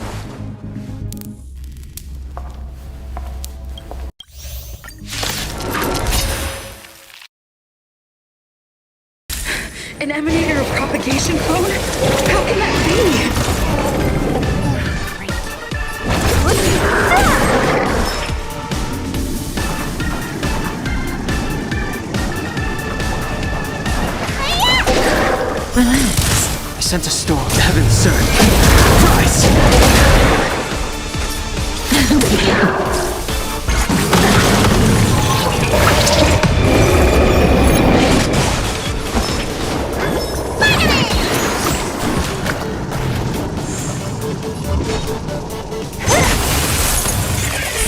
An emanator of propagation clone? How can that be? Relax. I sent a storm to heaven's surge. Rise!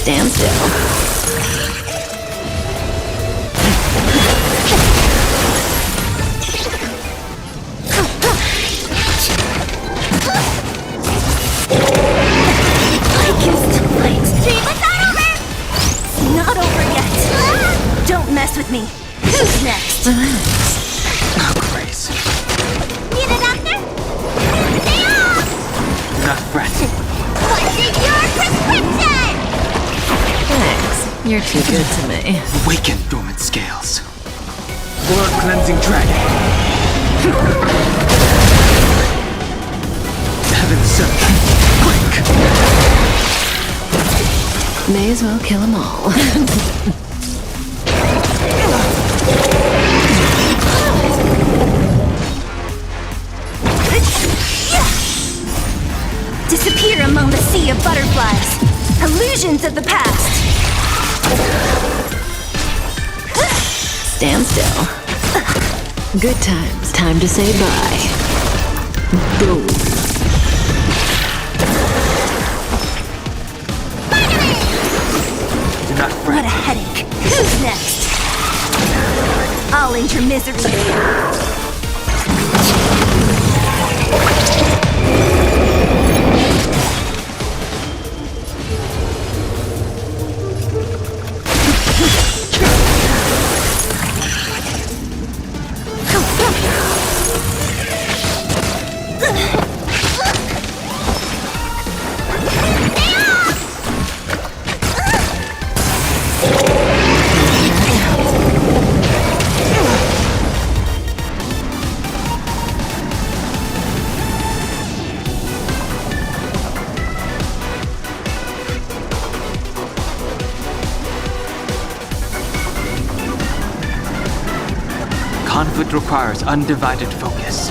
Stand still. Not over yet. Don't mess with me. Who's next? Relax. Oh, Grace. Need a doctor? Not threat. What's in your prescription? Thanks. You're too good to me. Awaken, dormant scales. Blood cleansing dragon. May as well kill them all. Disappear among the sea of butterflies. Illusions of the past. Stand still. Good times. Time to say bye. Boom. Do not fret. What a headache. Who's next? I'll end your misery. Conflict requires undivided focus.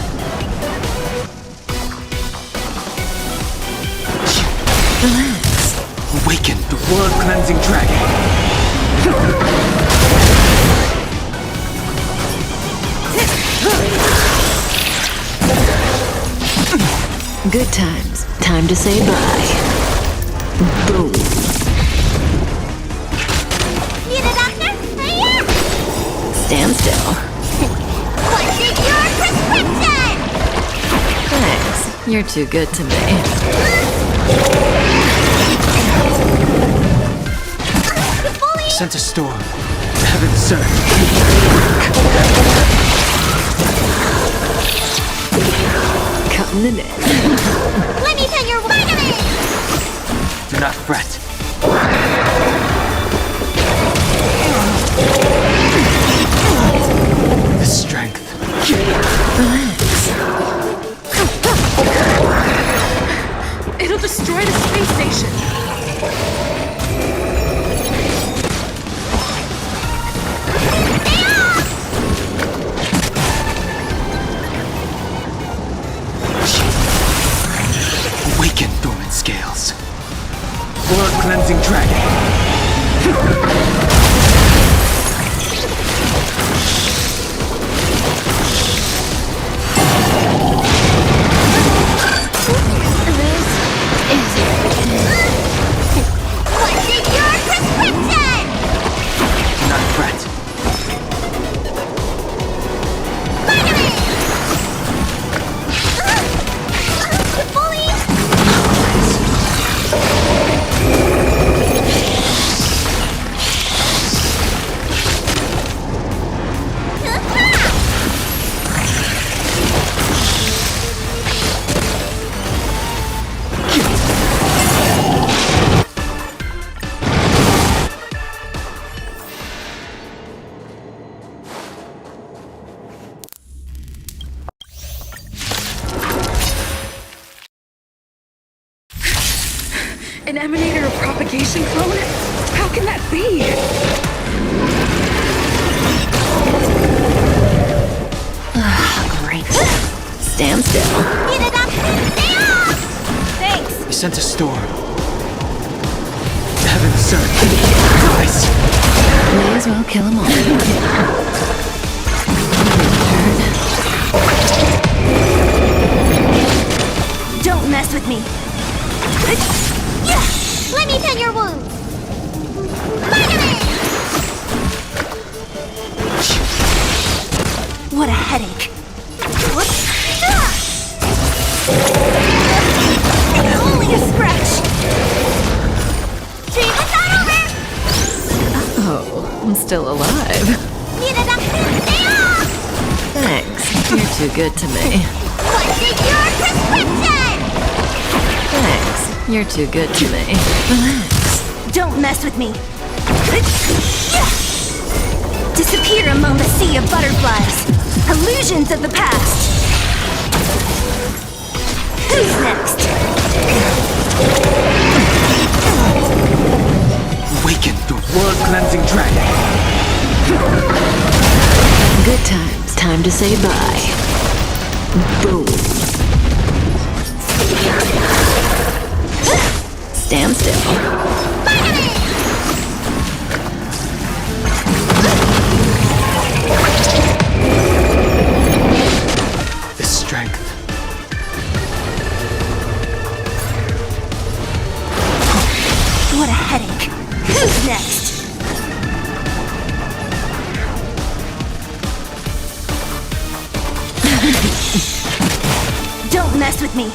Relax. Awaken the world-cleansing dragon. Good times. Time to say bye. Boom. Need a doctor? Stand still. What's in your prescription? Thanks. You're too good to me. Sent a storm. Heaven surge. Cutting the net. Let me tell your vitamin! Do not fret. The strength. Relax. It'll destroy the space station. Awaken dormant scales. World-cleansing dragon. What's in your prescription? Do not fret. An emanator of propagation clone? How can that be? Great. Stand still. Need a doctor? Thanks. We sent a storm. Heaven surge. Rise. May as well kill them all. Don't mess with me. Let me tend your wounds. What a headache. Only a scratch. Treatment's not over. Oh, I'm still alive. Need a doctor? Thanks. You're too good to me. What's in your prescription? Thanks. You're too good to me. Relax. Don't mess with me. Disappear among the sea of butterflies. Illusions of the past. Who's next? time to say bye. Boom. Stand still. The strength. What a headache. Who's next? Don't mess with me.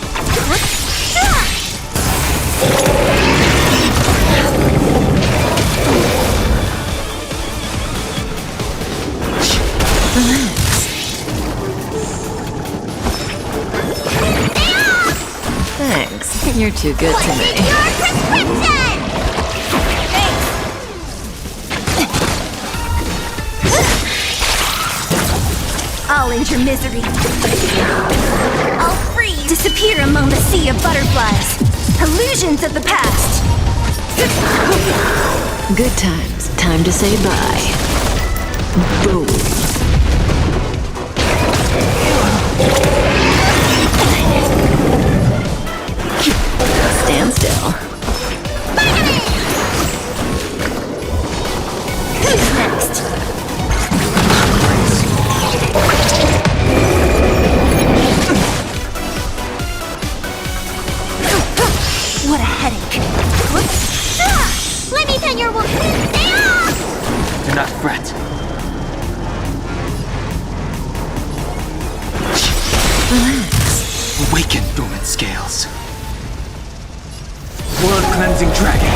Thanks. You're too good to me. I'll end your misery. I'll freeze. Disappear among the sea of butterflies. Illusions of the past. Good times. Time to say bye. Boom. Stand still. Who's next? What a headache. Let me pen your wound. Do not fret. Relax. Awaken, dormant scales. World cleansing dragon.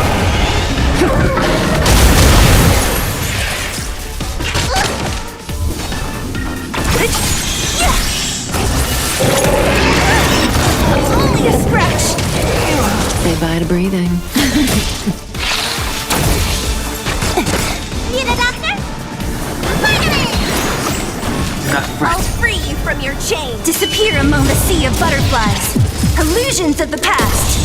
Only a scratch. Say bye to breathing. Need a doctor? Do not fret. I'll free you from your chain. Disappear among the sea of butterflies. Illusions of the past.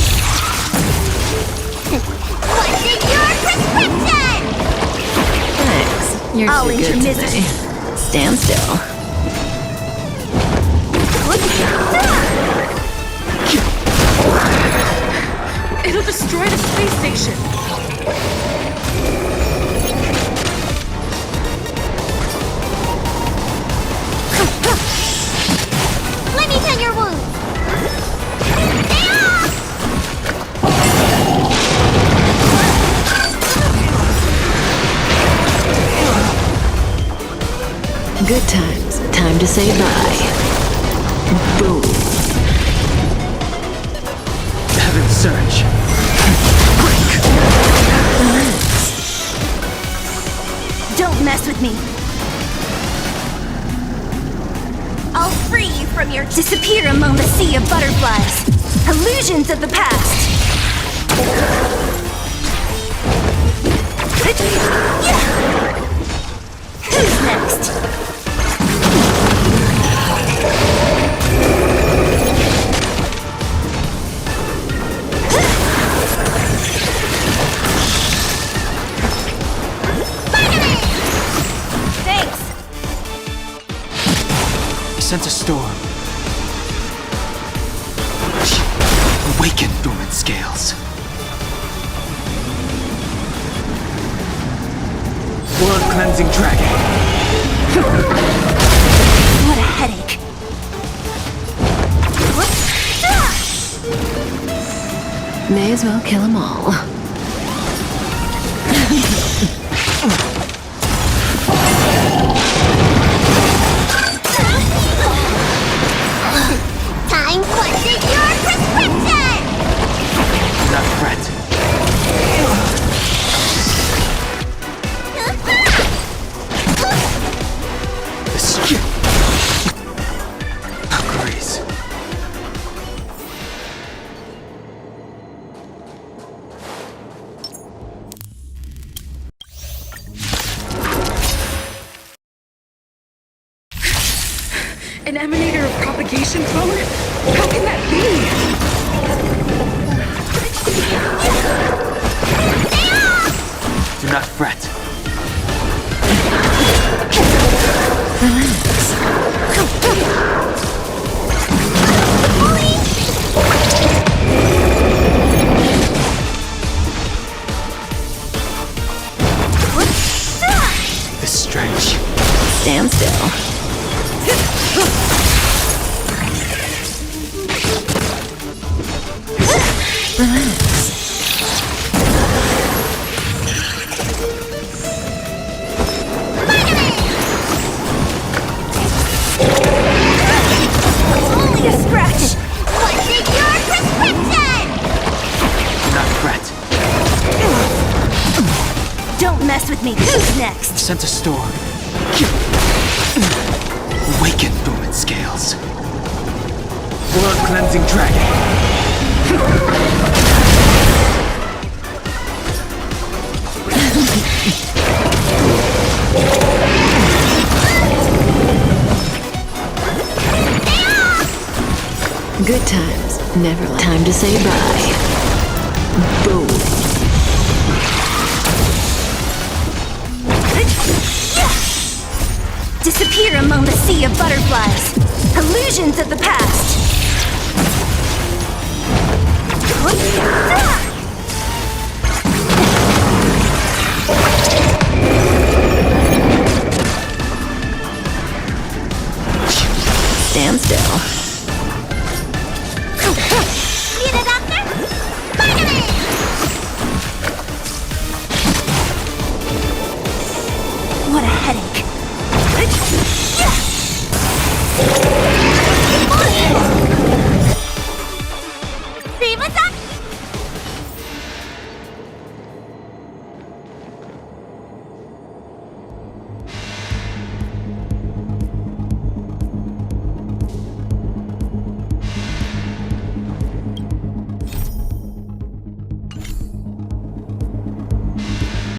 What's in your prescription? Thanks. You're I'll too end good your to misery. me. Stand still. It'll destroy the space station. Let me pen your wound. Good times. Time to say bye. Boom. Heaven surge. Don't mess with me. I'll free you from your disappear among the sea of butterflies. Illusions of the past. Who's next? Thanks. I sense a storm. Awaken, dormant scales. World cleansing dragon. What a headache. May as well kill them all. Time cleansing your prescription! Do not fret. The skin. Grace. An emanator of propagation clone? How can that be? Do not fret. Relax. still. Only a scratch! What's in your prescription? Not a threat. Don't mess with me. Who's next? Sense a storm. Awaken, dormant scales. Blood cleansing dragon. Good times, never last. Time to say bye. Boom. Disappear among the sea of butterflies. Illusions of the past.